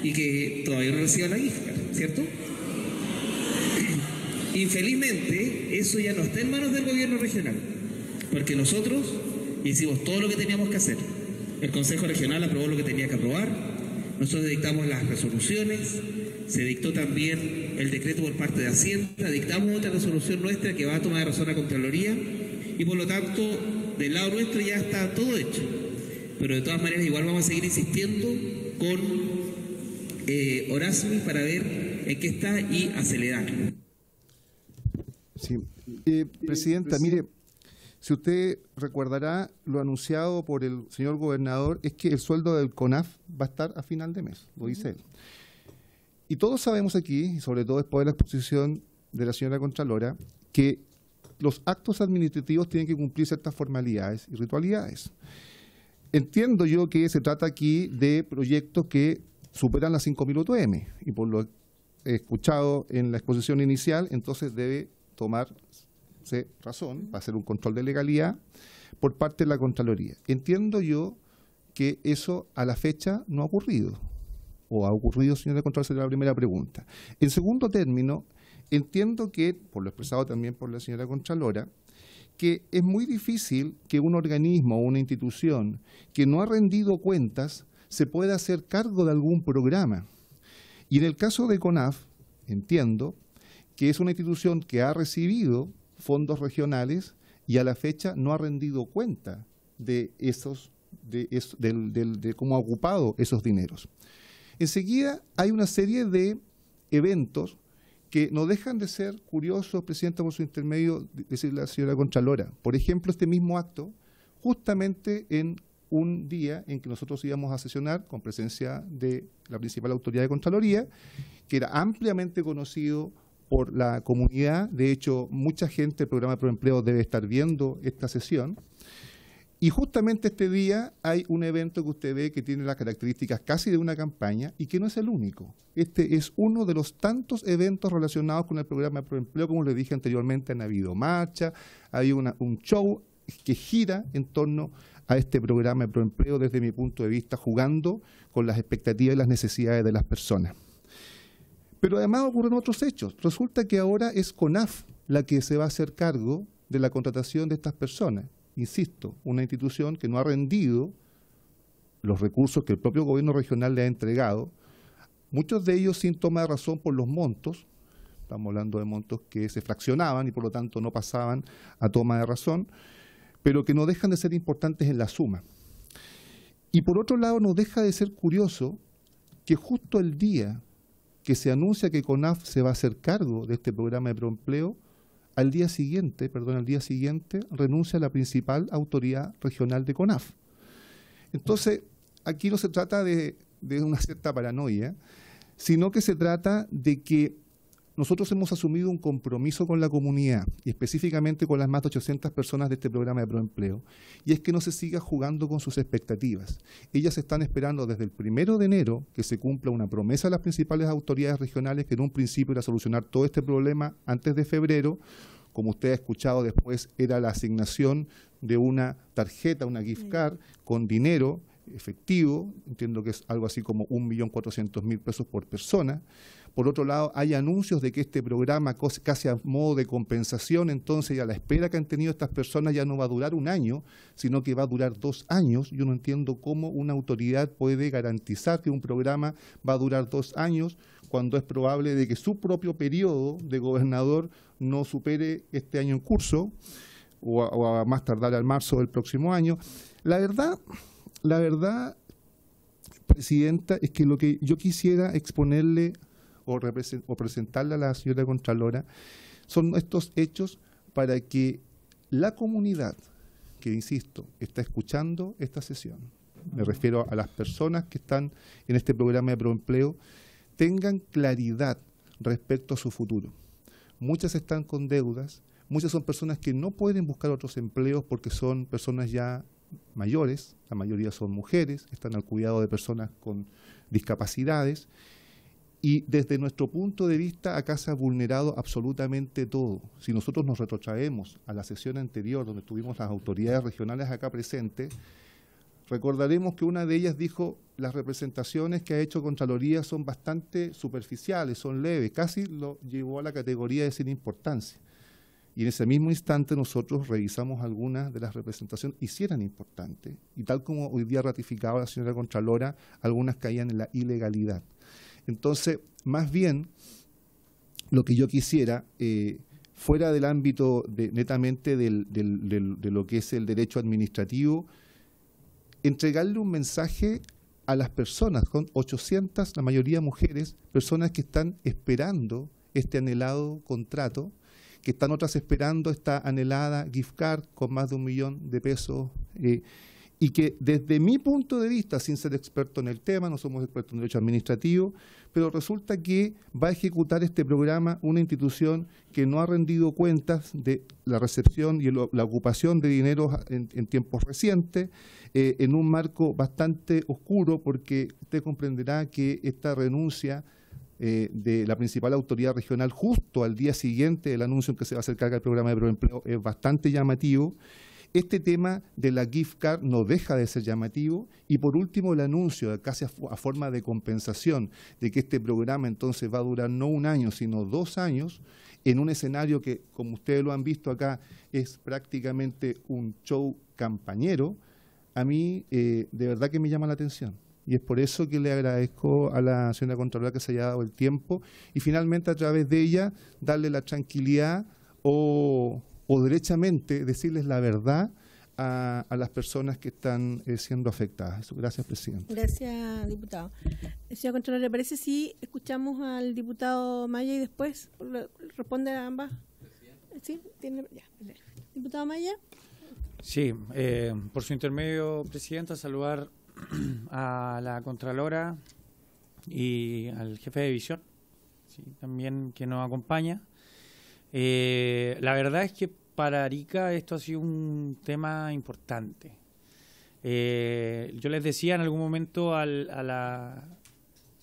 y que todavía no reciban la IFCAR, ¿cierto? Infelizmente, eso ya no está en manos del gobierno regional, porque nosotros hicimos todo lo que teníamos que hacer. El Consejo Regional aprobó lo que tenía que aprobar, nosotros dictamos las resoluciones, se dictó también el decreto por parte de Hacienda, dictamos otra resolución nuestra que va a tomar razón a Contraloría y por lo tanto del lado nuestro ya está todo hecho. Pero de todas maneras igual vamos a seguir insistiendo con Orasmi para ver en qué está y acelerarlo.
Sí. Presidenta, mire, si usted recordará, lo anunciado por el señor gobernador es que el sueldo del CONAF va a estar a final de mes, lo dice él. Y todos sabemos aquí, y sobre todo después de la exposición de la señora Contralora, que los actos administrativos tienen que cumplir ciertas formalidades y ritualidades. Entiendo yo que se trata aquí de proyectos que superan las 5.000 UTM, y por lo escuchado en la exposición inicial, entonces debe tomarse razón para hacer un control de legalidad por parte de la Contraloría. Entiendo yo que eso a la fecha no ha ocurrido. ¿O ha ocurrido, señora Contralora? Sería la primera pregunta. En segundo término, entiendo que, por lo expresado también por la señora Contralora, que es muy difícil que un organismo o una institución que no ha rendido cuentas se pueda hacer cargo de algún programa. Y en el caso de CONAF, entiendo que es una institución que ha recibido fondos regionales y a la fecha no ha rendido cuenta de cómo ha ocupado esos dineros. Enseguida hay una serie de eventos que no dejan de ser curiosos, Presidenta, por su intermedio, decir la señora Contralora. Por ejemplo, este mismo acto, justamente en un día en que nosotros íbamos a sesionar con presencia de la principal autoridad de Contraloría, que era ampliamente conocido por la comunidad. De hecho, mucha gente del programa de Proempleo debe estar viendo esta sesión. Y justamente este día hay un evento que usted ve que tiene las características casi de una campaña y que no es el único. Este es uno de los tantos eventos relacionados con el programa de Proempleo. Como les dije anteriormente, han habido marcha, hay un show que gira en torno a este programa de Proempleo, desde mi punto de vista, jugando con las expectativas y las necesidades de las personas. Pero además ocurren otros hechos. Resulta que ahora es CONAF la que se va a hacer cargo de la contratación de estas personas. Insisto, una institución que no ha rendido los recursos que el propio gobierno regional le ha entregado, muchos de ellos sin toma de razón por los montos. Estamos hablando de montos que se fraccionaban y por lo tanto no pasaban a toma de razón, pero que no dejan de ser importantes en la suma. Y por otro lado, no deja de ser curioso que justo el día que se anuncia que CONAF se va a hacer cargo de este programa de Proempleo, al día siguiente renuncia la principal autoridad regional de CONAF. Entonces, aquí no se trata de una cierta paranoia, sino que se trata de que nosotros hemos asumido un compromiso con la comunidad y específicamente con las más de 800 personas de este programa de Proempleo, y es que no se siga jugando con sus expectativas. Ellas están esperando desde el 1 de enero que se cumpla una promesa de las principales autoridades regionales que en un principio era solucionar todo este problema antes de febrero. Como usted ha escuchado después, era la asignación de una tarjeta, una gift card, con dinero efectivo, entiendo que es algo así como 1.400.000 pesos por persona. Por otro lado, hay anuncios de que este programa, casi a modo de compensación, entonces a la espera que han tenido estas personas ya no va a durar un año, sino que va a durar 2 años. Yo no entiendo cómo una autoridad puede garantizar que un programa va a durar 2 años, cuando es probable de que su propio periodo de gobernador no supere este año en curso, o a más tardar al marzo del próximo año. La verdad, Presidenta, es que lo que yo quisiera exponerle o presentarle a la señora Contralora son estos hechos para que la comunidad, que insisto, está escuchando esta sesión, me refiero a las personas que están en este programa de Proempleo, tengan claridad respecto a su futuro. Muchas están con deudas, muchas son personas que no pueden buscar otros empleos porque son personas ya mayores, la mayoría son mujeres, están al cuidado de personas con discapacidades, y desde nuestro punto de vista acá se ha vulnerado absolutamente todo. Si nosotros nos retrotraemos a la sesión anterior, donde tuvimos las autoridades regionales acá presentes, recordaremos que una de ellas dijo: las representaciones que ha hecho Contraloría son bastante superficiales, son leves, casi lo llevó a la categoría de sin importancia. Y en ese mismo instante nosotros revisamos algunas de las representaciones y sí eran importantes. Y tal como hoy día ratificaba la señora Contralora, algunas caían en la ilegalidad. Entonces, más bien, lo que yo quisiera, fuera del ámbito netamente de lo que es el derecho administrativo, entregarle un mensaje a las personas, con 800, la mayoría mujeres, personas que están esperando este anhelado contrato, que están otras esperando esta anhelada gift card con más de 1 millón de pesos, y que desde mi punto de vista, sin ser experto en el tema, no somos expertos en derecho administrativo, pero resulta que va a ejecutar este programa una institución que no ha rendido cuentas de la recepción y la ocupación de dinero en tiempos recientes, en un marco bastante oscuro, porque usted comprenderá que esta renuncia de la principal autoridad regional justo al día siguiente del anuncio en que se va a hacer cargo del programa de Proempleo es bastante llamativo. Este tema de la gift card no deja de ser llamativo, y por último el anuncio, casi a forma de compensación, de que este programa entonces va a durar no 1 año, sino 2 años, en un escenario que, como ustedes lo han visto acá, es prácticamente un show campañero. A mí de verdad que me llama la atención. Y es por eso que le agradezco a la señora Contralora que se haya dado el tiempo y finalmente a través de ella darle la tranquilidad o derechamente decirles la verdad a las personas que están siendo afectadas. Gracias, Presidente.
Gracias, diputado. Señora Contralora, ¿le parece si escuchamos al diputado Maya y después responde a ambas? ¿Sí? Ya. Diputado Maya.
Sí, por su intermedio, Presidenta, saludar a la Contralora y al jefe de división, sí, también que nos acompaña. La verdad es que para Arica esto ha sido un tema importante. Yo les decía en algún momento a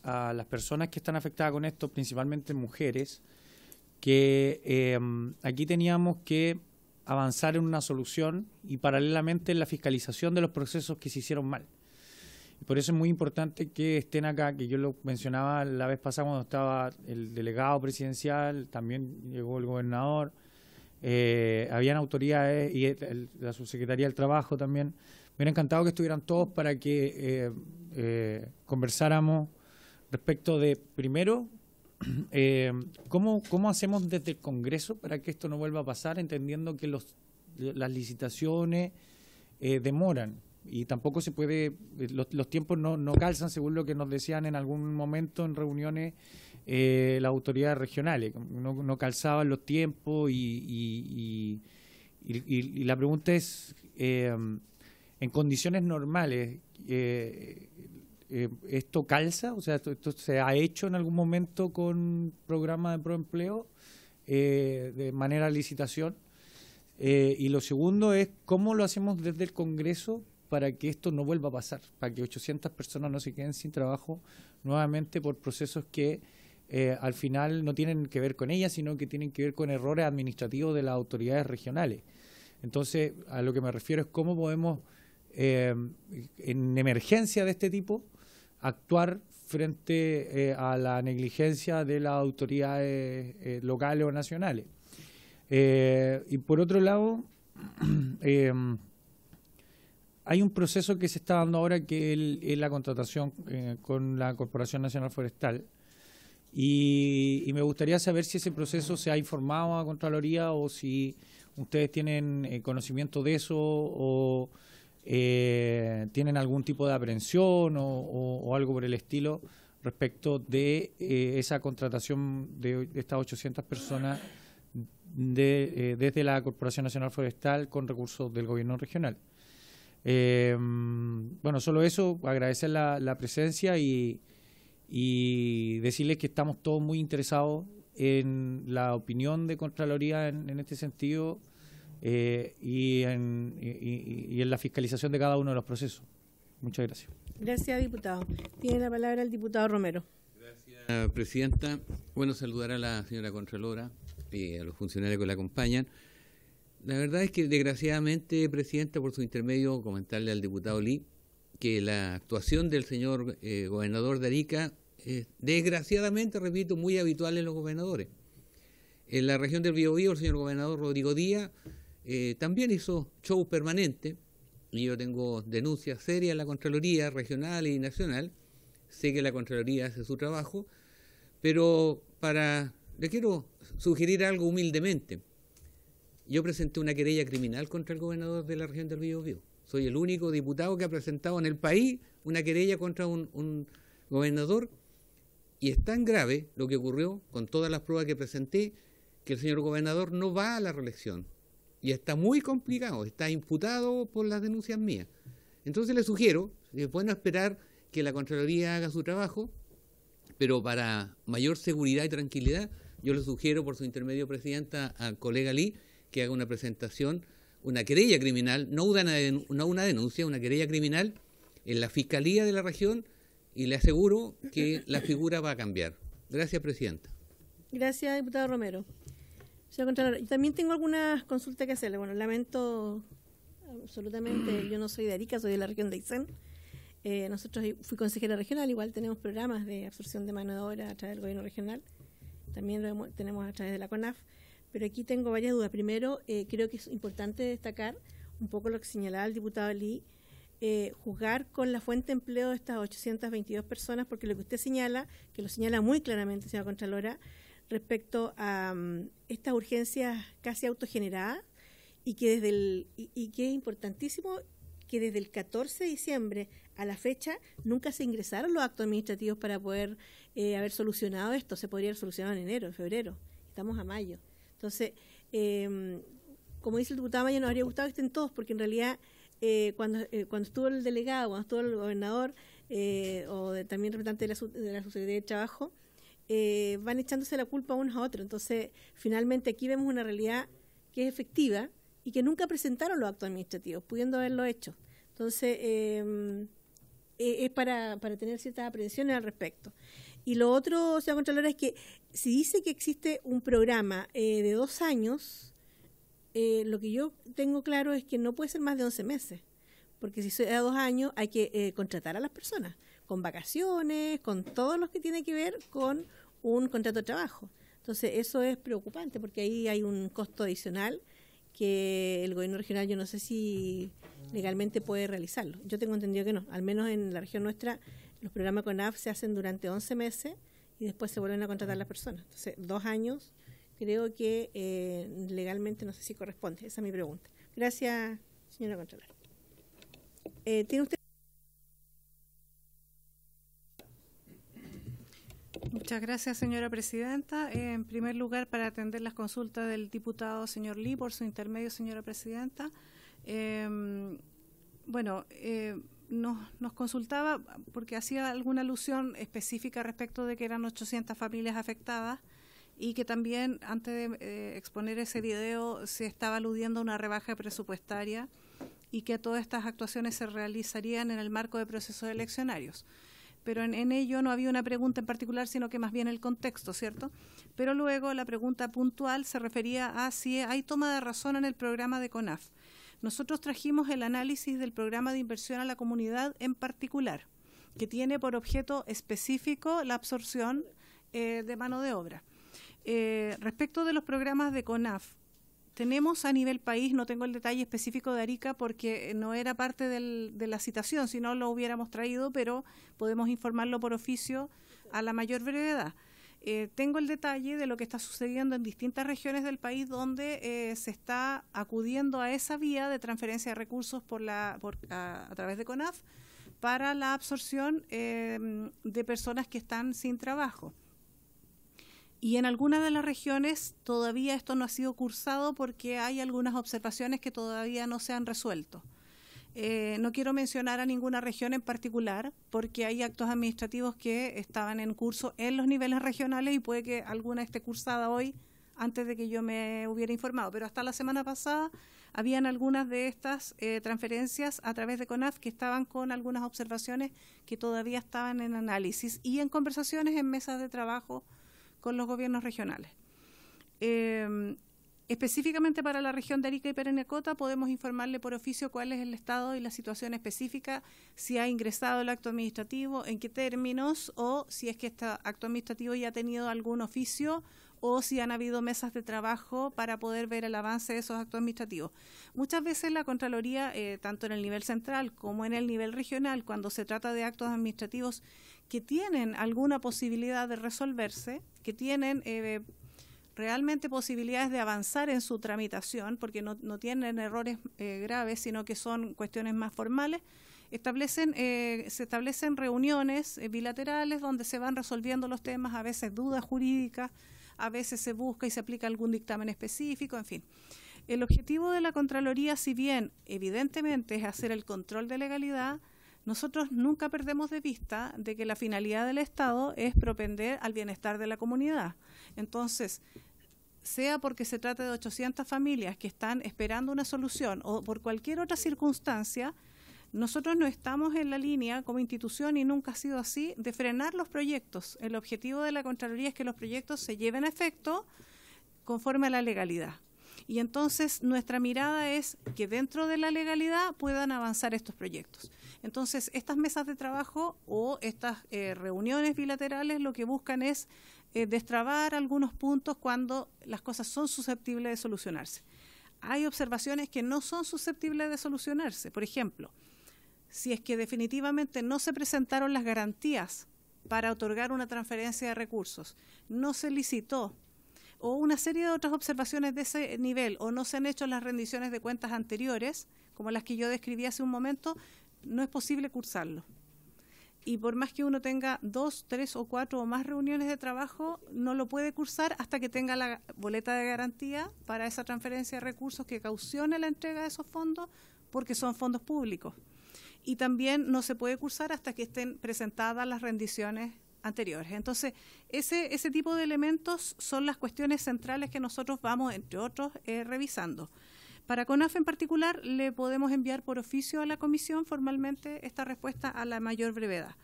las personas que están afectadas con esto, principalmente mujeres, que aquí teníamos que avanzar en una solución y paralelamente en la fiscalización de los procesos que se hicieron mal. Y por eso es muy importante que estén acá, que yo lo mencionaba la vez pasada cuando estaba el delegado presidencial, también llegó el gobernador, habían autoridades y la subsecretaría del Trabajo también. Me hubiera encantado que estuvieran todos para que conversáramos respecto de, primero, ¿cómo hacemos desde el Congreso para que esto no vuelva a pasar, entendiendo que las licitaciones demoran y tampoco se puede, los tiempos no calzan según lo que nos decían en algún momento en reuniones las autoridades regionales, no calzaban los tiempos y la pregunta es, en condiciones normales, ¿esto calza? O sea, ¿esto se ha hecho en algún momento con programa de proempleo de manera licitación? Y lo segundo es, ¿cómo lo hacemos desde el Congreso para que esto no vuelva a pasar? Para que 800 personas no se queden sin trabajo nuevamente por procesos que al final no tienen que ver con ellas, sino que tienen que ver con errores administrativos de las autoridades regionales. Entonces, a lo que me refiero es cómo podemos, en emergencia de este tipo, actuar frente a la negligencia de las autoridades locales o nacionales. Y por otro lado, hay un proceso que se está dando ahora que es la contratación con la Corporación Nacional Forestal, y me gustaría saber si ese proceso se ha informado a Contraloría o si ustedes tienen conocimiento de eso o tienen algún tipo de aprehensión o algo por el estilo respecto de esa contratación de estas 800 personas desde la Corporación Nacional Forestal con recursos del gobierno regional. Bueno, solo eso, agradecer la presencia y decirles que estamos todos muy interesados en la opinión de Contraloría en este sentido y en la fiscalización de cada uno de los procesos. Muchas gracias.
Gracias, diputado. Tiene la palabra el diputado Romero.
Gracias, presidenta. Bueno, saludar a la señora Contralora y a los funcionarios que la acompañan. La verdad es que, desgraciadamente, presidenta, por su intermedio, comentarle al diputado Lee que la actuación del señor gobernador de Arica es, desgraciadamente, repito, muy habitual en los gobernadores. En la región del Biobío, el señor gobernador Rodrigo Díaz también hizo show permanente, y yo tengo denuncias serias en la Contraloría regional y nacional. Sé que la Contraloría hace su trabajo, pero le quiero sugerir algo humildemente. Yo presenté una querella criminal contra el gobernador de la región del Biobío. Soy el único diputado que ha presentado en el país una querella contra un gobernador, y es tan grave lo que ocurrió con todas las pruebas que presenté que el señor gobernador no va a la reelección. Y está muy complicado, está imputado por las denuncias mías. Entonces le sugiero, es bueno esperar que la Contraloría haga su trabajo, pero para mayor seguridad y tranquilidad, yo le sugiero, por su intermedio, presidenta, al colega Lee, que haga una presentación, una querella criminal, no una denuncia, una querella criminal en la Fiscalía de la región, y le aseguro que la figura va a cambiar. Gracias, presidenta.
Gracias, diputado Romero. Señor Contralor, yo también tengo algunas consultas que hacerle. Bueno, lamento absolutamente, yo no soy de Arica, soy de la región de Aysén. Nosotros fui consejera regional, igual tenemos programas de absorción de mano de obra a través del gobierno regional, también lo tenemos a través de la CONAF, pero aquí tengo varias dudas. Primero, creo que es importante destacar un poco lo que señalaba el diputado Lee, juzgar con la fuente de empleo de estas 822 personas, porque lo que usted señala, que lo señala muy claramente, señora Contralora, respecto a estas urgencias casi autogeneradas, y que que es importantísimo que desde el 14 de diciembre a la fecha nunca se ingresaron los actos administrativos para poder haber solucionado esto. Se podría haber solucionado en enero, en febrero. Estamos a mayo. Entonces, como dice el diputado Mayo, nos habría gustado que estén todos, porque en realidad cuando estuvo el delegado, cuando estuvo el gobernador también representante de la Subsecretaría de Trabajo, van echándose la culpa unos a otros. Entonces, finalmente aquí vemos una realidad que es efectiva y que nunca presentaron los actos administrativos, pudiendo haberlo hecho. Entonces, es para tener ciertas aprensiones al respecto. Y lo otro, señora Contralora, es que si dice que existe un programa de 2 años, lo que yo tengo claro es que no puede ser más de 11 meses, porque si sea 2 años hay que contratar a las personas, con vacaciones, con todo lo que tiene que ver con un contrato de trabajo. Entonces, eso es preocupante, porque ahí hay un costo adicional que el gobierno regional, yo no sé si legalmente puede realizarlo. Yo tengo entendido que no, al menos en la región nuestra, los programas CONAF se hacen durante 11 meses y después se vuelven a contratar a las personas. Entonces, 2 años, creo que legalmente no sé si corresponde. Esa es mi pregunta. Gracias, señora Contralora. ¿Tiene usted?
Muchas gracias, señora presidenta. En primer lugar, para atender las consultas del diputado señor Lee, por su intermedio, señora presidenta. Nos consultaba porque hacía alguna alusión específica respecto de que eran 800 familias afectadas y que también, antes de exponer ese video, se estaba aludiendo a una rebaja presupuestaria y que todas estas actuaciones se realizarían en el marco de procesos eleccionarios. Pero en ello no había una pregunta en particular, sino que más bien el contexto, ¿cierto? Pero luego la pregunta puntual se refería a si hay toma de razón en el programa de CONAF. Nosotros trajimos el análisis del programa de inversión a la comunidad en particular, que tiene por objeto específico la absorción de mano de obra. Respecto de los programas de CONAF, tenemos a nivel país, no tengo el detalle específico de Arica porque no era parte de la citación, si no lo hubiéramos traído, pero podemos informarlo por oficio a la mayor brevedad. Tengo el detalle de lo que está sucediendo en distintas regiones del país donde se está acudiendo a esa vía de transferencia de recursos a través de CONAF para la absorción de personas que están sin trabajo. Y en algunas de las regiones todavía esto no ha sido cursado porque hay algunas observaciones que todavía no se han resuelto. No quiero mencionar a ninguna región en particular porque hay actos administrativos que estaban en curso en los niveles regionales y puede que alguna esté cursada hoy antes de que yo me hubiera informado. Pero hasta la semana pasada habían algunas de estas transferencias a través de CONAF que estaban con algunas observaciones que todavía estaban en análisis y en conversaciones en mesas de trabajo con los gobiernos regionales. Específicamente para la región de Arica y Parinacota podemos informarle por oficio cuál es el estado y la situación específica, si ha ingresado el acto administrativo, en qué términos, o si es que este acto administrativo ya ha tenido algún oficio, o si han habido mesas de trabajo para poder ver el avance de esos actos administrativos. Muchas veces la Contraloría, tanto en el nivel central como en el nivel regional, cuando se trata de actos administrativos que tienen alguna posibilidad de resolverse, que tienen realmente posibilidades de avanzar en su tramitación, porque no tienen errores graves, sino que son cuestiones más formales, se establecen reuniones bilaterales donde se van resolviendo los temas, a veces dudas jurídicas, a veces se busca y se aplica algún dictamen específico, en fin. El objetivo de la Contraloría, si bien evidentemente es hacer el control de legalidad, nosotros nunca perdemos de vista de que la finalidad del Estado es propender al bienestar de la comunidad. Entonces, sea porque se trata de 800 familias que están esperando una solución o por cualquier otra circunstancia, nosotros no estamos en la línea como institución, y nunca ha sido así, de frenar los proyectos. El objetivo de la Contraloría es que los proyectos se lleven a efecto conforme a la legalidad. Y entonces nuestra mirada es que dentro de la legalidad puedan avanzar estos proyectos. Entonces, estas mesas de trabajo o estas reuniones bilaterales lo que buscan es destrabar algunos puntos cuando las cosas son susceptibles de solucionarse. Hay observaciones que no son susceptibles de solucionarse. Por ejemplo, si es que definitivamente no se presentaron las garantías para otorgar una transferencia de recursos, no se licitó, o una serie de otras observaciones de ese nivel, o no se han hecho las rendiciones de cuentas anteriores, como las que yo describí hace un momento, no es posible cursarlo. Y por más que uno tenga 2, 3 o 4 o más reuniones de trabajo, no lo puede cursar hasta que tenga la boleta de garantía para esa transferencia de recursos que caucione la entrega de esos fondos, porque son fondos públicos. Y también no se puede cursar hasta que estén presentadas las rendiciones anteriores. Entonces, ese tipo de elementos son las cuestiones centrales que nosotros vamos, entre otros, revisando. Para CONAF en particular, le podemos enviar por oficio a la comisión formalmente esta respuesta a la mayor brevedad.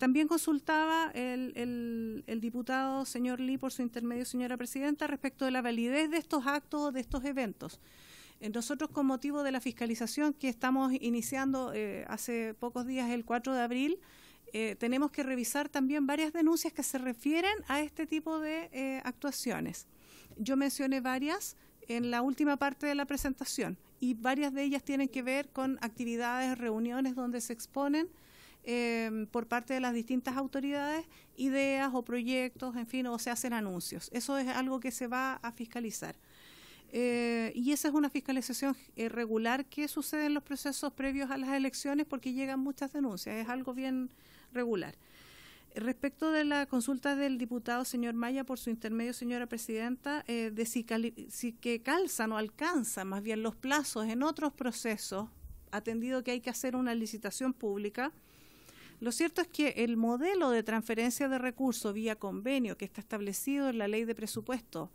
También consultaba el diputado señor Lee, por su intermedio, señora presidenta, respecto de la validez de estos actos, de estos eventos. Nosotros, con motivo de la fiscalización que estamos iniciando hace pocos días, el 4 de abril, tenemos que revisar también varias denuncias que se refieren a este tipo de actuaciones. Yo mencioné varias en la última parte de la presentación y varias de ellas tienen que ver con actividades, reuniones donde se exponen por parte de las distintas autoridades ideas o proyectos, en fin, o se hacen anuncios. Eso es algo que se va a fiscalizar. Y esa es una fiscalización regular que sucede en los procesos previos a las elecciones porque llegan muchas denuncias, es algo bien regular. Respecto de la consulta del diputado señor Maya, por su intermedio, señora presidenta, de si que calzan o alcanzan más bien los plazos en otros procesos, atendido que hay que hacer una licitación pública. Lo cierto es que el modelo de transferencia de recursos vía convenio que está establecido en la ley de presupuesto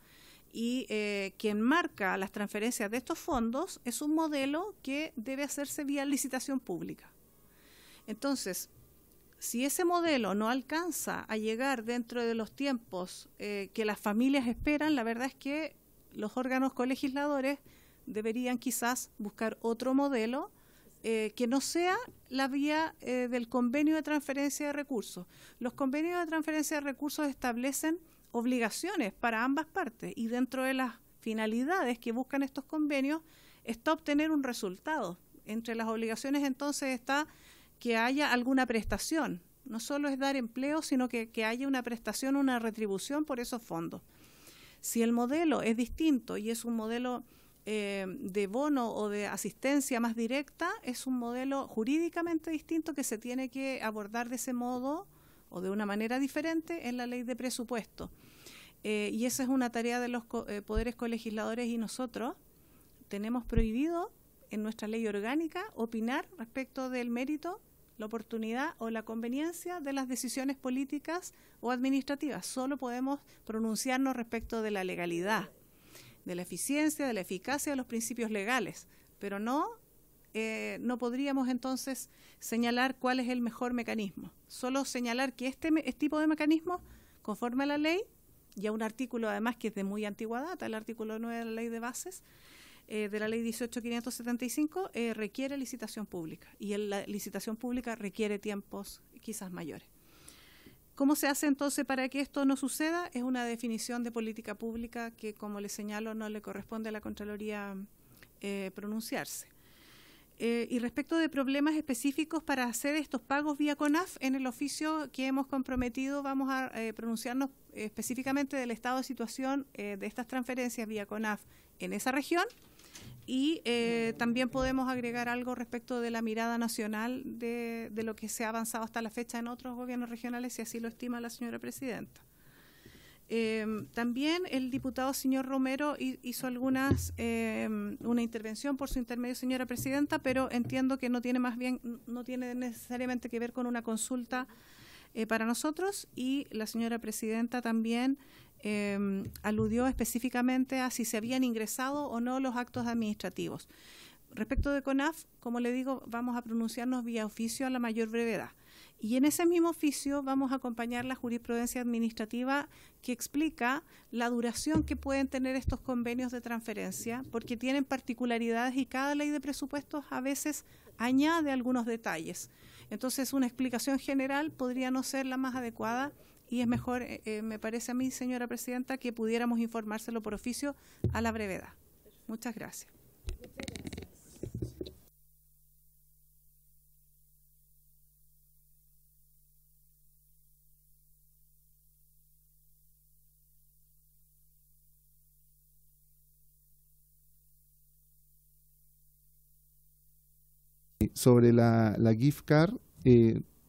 y que enmarca las transferencias de estos fondos es un modelo que debe hacerse vía licitación pública. Entonces, si ese modelo no alcanza a llegar dentro de los tiempos que las familias esperan, la verdad es que los órganos colegisladores deberían quizás buscar otro modelo que no sea la vía del convenio de transferencia de recursos. Los convenios de transferencia de recursos establecen obligaciones para ambas partes y dentro de las finalidades que buscan estos convenios está obtener un resultado. Entre las obligaciones entonces está que haya alguna prestación. No solo es dar empleo, sino que haya una prestación, una retribución por esos fondos. Si el modelo es distinto y es un modelo de bono o de asistencia más directa, es un modelo jurídicamente distinto que se tiene que abordar de ese modo o de una manera diferente en la ley de presupuesto. Y esa es una tarea de los poderes colegisladores y nosotros tenemos prohibido en nuestra ley orgánica opinar respecto del mérito, la oportunidad o la conveniencia de las decisiones políticas o administrativas. Solo podemos pronunciarnos respecto de la legalidad, de la eficiencia, de la eficacia de los principios legales, pero no podríamos entonces señalar cuál es el mejor mecanismo. Solo señalar que este tipo de mecanismo, conforme a la ley, y a un artículo además que es de muy antigua data, el artículo 9 de la ley de bases, de la ley 18.575, requiere licitación pública y la licitación pública requiere tiempos quizás mayores. ¿Cómo se hace entonces para que esto no suceda? Es una definición de política pública que, como les señalo, no le corresponde a la Contraloría pronunciarse. Y respecto de problemas específicos para hacer estos pagos vía CONAF, en el oficio que hemos comprometido vamos a pronunciarnos específicamente del estado de situación de estas transferencias vía CONAF en esa región. Y también podemos agregar algo respecto de la mirada nacional de lo que se ha avanzado hasta la fecha en otros gobiernos regionales, si así lo estima la señora presidenta. También el diputado señor Romero hizo una intervención por su intermedio, señora presidenta, pero entiendo que no tiene necesariamente que ver con una consulta para nosotros, y la señora presidenta también aludió específicamente a si se habían ingresado o no los actos administrativos. Respecto de CONAF, como le digo, vamos a pronunciarnos vía oficio a la mayor brevedad. Y en ese mismo oficio vamos a acompañar la jurisprudencia administrativa que explica la duración que pueden tener estos convenios de transferencia, porque tienen particularidades y cada ley de presupuestos a veces añade algunos detalles. Entonces, una explicación general podría no ser la más adecuada y es mejor, me parece a mí, señora presidenta, que pudiéramos informárselo por oficio a la brevedad. Muchas gracias.
Sobre la gift card,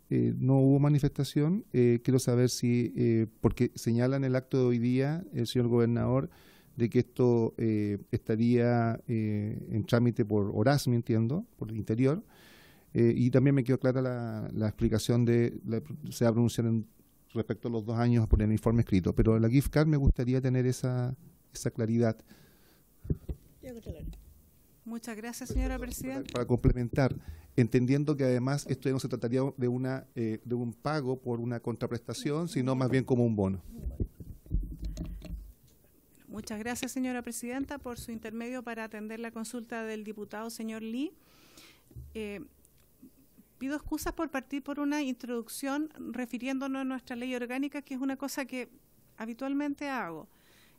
no hubo manifestación. Quiero saber si, porque señala en el acto de hoy día el señor gobernador de que esto estaría en trámite por Orasmi, entiendo, por el interior, y también me quedó clara la explicación se va a pronunciar respecto a los 2 años por el informe escrito, pero la gift card me gustaría tener esa claridad.
Muchas gracias, señora presidenta.
Para complementar, entendiendo que además esto ya no se trataría de un pago por una contraprestación, sino más bien como un bono.
Muchas gracias, señora presidenta, por su intermedio para atender la consulta del diputado señor Lee. Pido excusas por partir por una introducción refiriéndonos a nuestra ley orgánica, que es una cosa que habitualmente hago.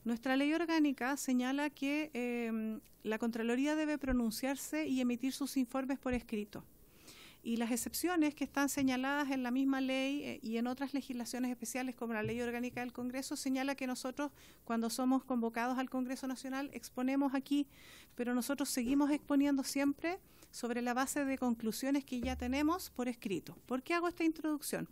Nuestra ley orgánica señala que la Contraloría debe pronunciarse y emitir sus informes por escrito. Y las excepciones que están señaladas en la misma ley y en otras legislaciones especiales como la Ley Orgánica del Congreso señala que nosotros, cuando somos convocados al Congreso Nacional, exponemos aquí, pero nosotros seguimos exponiendo siempre sobre la base de conclusiones que ya tenemos por escrito. ¿Por qué hago esta introducción?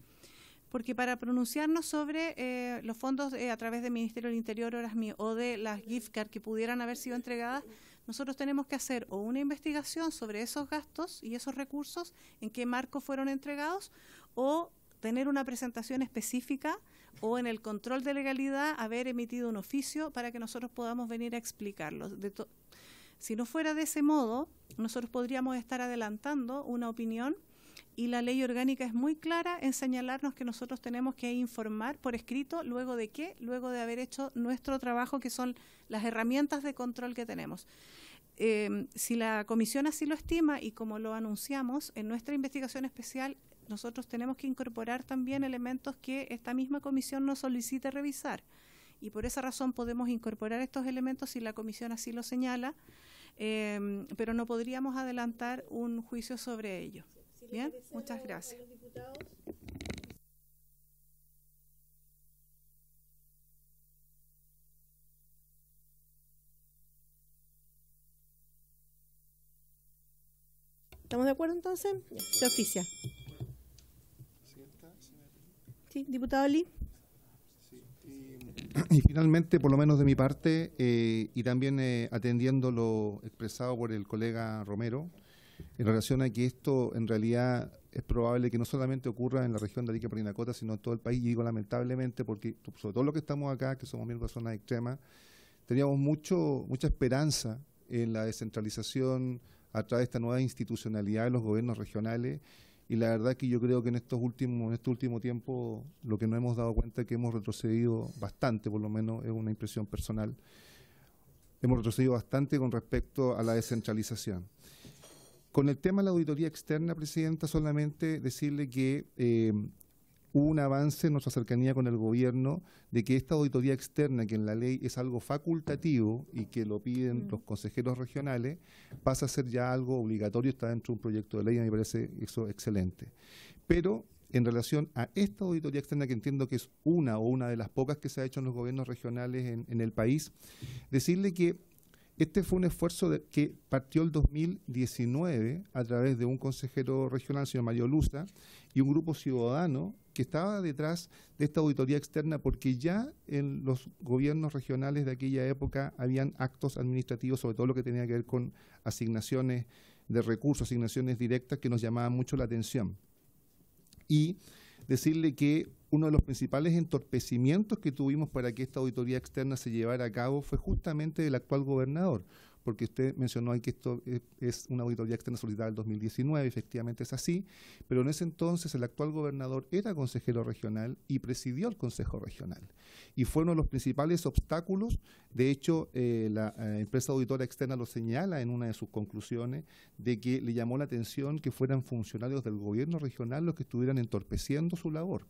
Porque para pronunciarnos sobre los fondos a través del Ministerio del Interior o de las gift cards que pudieran haber sido entregadas, nosotros tenemos que hacer o una investigación sobre esos gastos y esos recursos, en qué marco fueron entregados, o tener una presentación específica o en el control de legalidad haber emitido un oficio para que nosotros podamos venir a explicarlo. Si no fuera de ese modo, nosotros podríamos estar adelantando una opinión y la ley orgánica es muy clara en señalarnos que nosotros tenemos que informar por escrito, ¿luego de qué? Luego de haber hecho nuestro trabajo, que son las herramientas de control que tenemos. Si la comisión así lo estima y como lo anunciamos, en nuestra investigación especial nosotros tenemos que incorporar también elementos que esta misma comisión nos solicite revisar. Y por esa razón podemos incorporar estos elementos si la comisión así lo señala, pero no podríamos adelantar un juicio sobre ello. Bien, muchas gracias.
¿Estamos de acuerdo entonces? Ya, se oficia. Sí, diputado Lee.
Y finalmente, por lo menos de mi parte, y también atendiendo lo expresado por el colega Romero, en relación a que esto en realidad es probable que no solamente ocurra en la región de Arica Parinacota, sino en todo el país, y digo lamentablemente porque sobre todo los que estamos acá, que somos miembros de zonas extremas, teníamos mucha esperanza en la descentralización a través de esta nueva institucionalidad de los gobiernos regionales, y la verdad que yo creo que en este último tiempo lo que nos hemos dado cuenta es que hemos retrocedido bastante, por lo menos es una impresión personal, hemos retrocedido bastante con respecto a la descentralización. Con el tema de la auditoría externa, Presidenta, solamente decirle que hubo un avance en nuestra cercanía con el gobierno de que esta auditoría externa, que en la ley es algo facultativo y que lo piden los consejeros regionales, pasa a ser ya algo obligatorio, está dentro de un proyecto de ley y me parece eso excelente. Pero en relación a esta auditoría externa, que entiendo que es una de las pocas que se ha hecho en los gobiernos regionales en el país, decirle que este fue un esfuerzo que partió el 2019 a través de un consejero regional, el señor Mario Luza, y un grupo ciudadano que estaba detrás de esta auditoría externa, porque ya en los gobiernos regionales de aquella época habían actos administrativos, sobre todo lo que tenía que ver con asignaciones de recursos, asignaciones directas, que nos llamaban mucho la atención. Y decirle que uno de los principales entorpecimientos que tuvimos para que esta auditoría externa se llevara a cabo fue justamente el actual gobernador, porque usted mencionó ahí que esto es una auditoría externa solicitada en el 2019, efectivamente es así, pero en ese entonces el actual gobernador era consejero regional y presidió el Consejo Regional. Y fue uno de los principales obstáculos. De hecho, la empresa auditora externa lo señala en una de sus conclusiones, de que le llamó la atención que fueran funcionarios del gobierno regional los que estuvieran entorpeciendo su labor.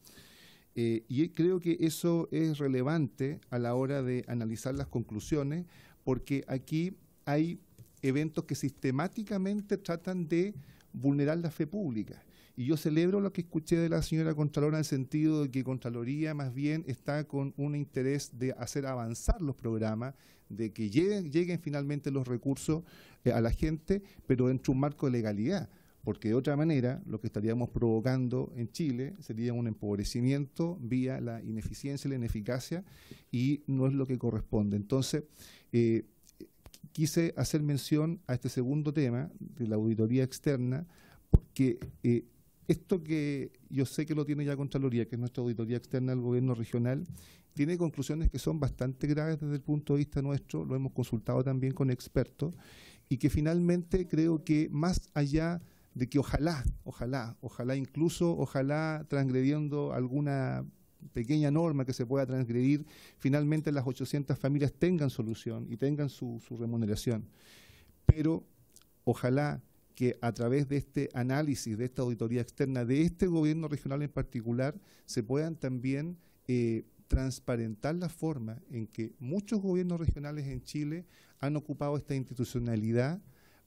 Y creo que eso es relevante a la hora de analizar las conclusiones, porque aquí hay eventos que sistemáticamente tratan de vulnerar la fe pública. Y yo celebro lo que escuché de la señora Contralora en el sentido de que Contraloría más bien está con un interés de hacer avanzar los programas, de que lleguen finalmente los recursos a la gente, pero dentro de un marco de legalidad. Porque de otra manera lo que estaríamos provocando en Chile sería un empobrecimiento vía la ineficiencia y la ineficacia, y no es lo que corresponde. Entonces, quise hacer mención a este segundo tema de la auditoría externa, porque esto que yo sé que lo tiene ya Contraloría, que es nuestra auditoría externa del gobierno regional, tiene conclusiones que son bastante graves desde el punto de vista nuestro, lo hemos consultado también con expertos, y que finalmente creo que más allá de que ojalá transgrediendo alguna pequeña norma que se pueda transgredir, finalmente las 800 familias tengan solución y tengan su remuneración. Pero ojalá que a través de este análisis, de esta auditoría externa, de este gobierno regional en particular, se puedan también transparentar la forma en que muchos gobiernos regionales en Chile han ocupado esta institucionalidad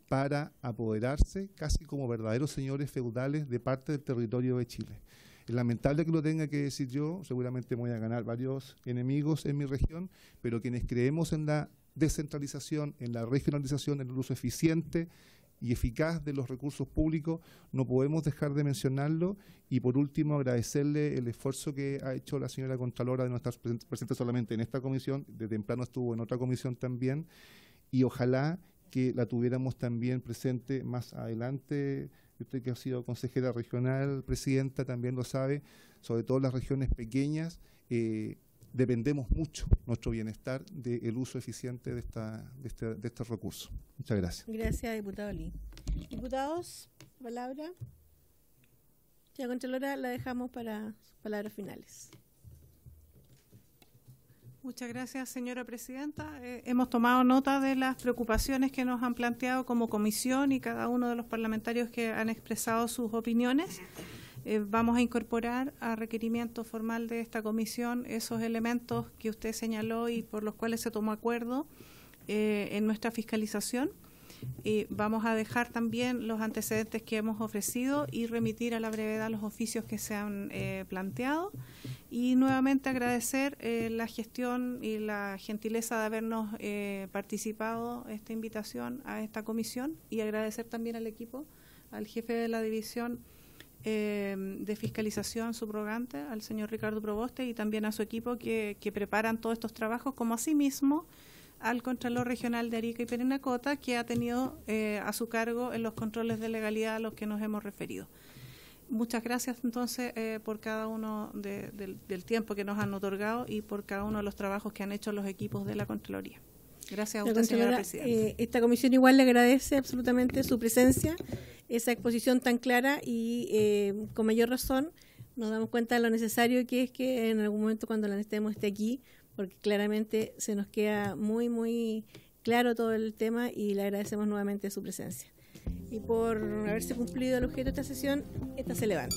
para apoderarse casi como verdaderos señores feudales de parte del territorio de Chile. Es lamentable que lo tenga que decir yo, seguramente me voy a ganar varios enemigos en mi región, pero quienes creemos en la descentralización, en la regionalización, en el uso eficiente y eficaz de los recursos públicos, no podemos dejar de mencionarlo. Y por último, agradecerle el esfuerzo que ha hecho la señora Contralora de no estar presente solamente en esta comisión, de temprano estuvo en otra comisión también, y ojalá que la tuviéramos también presente más adelante. Usted que ha sido consejera regional, presidenta, también lo sabe, sobre todo las regiones pequeñas, dependemos mucho nuestro bienestar del uso eficiente de estos recursos. Muchas gracias.
Gracias, diputado Lee. Diputados, palabra. Señora Contralora, la dejamos para sus palabras finales.
Muchas gracias, señora presidenta. Hemos tomado nota de las preocupaciones que nos han planteado como comisión y cada uno de los parlamentarios que han expresado sus opiniones. Vamos a incorporar a requerimiento formal de esta comisión esos elementos que usted señaló y por los cuales se tomó acuerdo en nuestra fiscalización. Vamos a dejar también los antecedentes que hemos ofrecido y remitir a la brevedad los oficios que se han planteado. Y nuevamente agradecer la gestión y la gentileza de habernos participado esta invitación a esta comisión, y agradecer también al equipo, al jefe de la división de fiscalización subrogante, al señor Ricardo Proboste, y también a su equipo que preparan todos estos trabajos, como asimismo al Contralor Regional de Arica y Parinacota, que ha tenido a su cargo en los controles de legalidad a los que nos hemos referido. Muchas gracias entonces por cada uno del tiempo que nos han otorgado y por cada uno de los trabajos que han hecho los equipos de la Contraloría. Gracias a usted, señora presidenta.
Esta comisión igual le agradece absolutamente su presencia, esa exposición tan clara y con mayor razón nos damos cuenta de lo necesario que es que en algún momento cuando la necesitemos esté aquí, porque claramente se nos queda muy, muy claro todo el tema y le agradecemos nuevamente su presencia. Y por haberse cumplido el objeto de esta sesión, esta se levanta.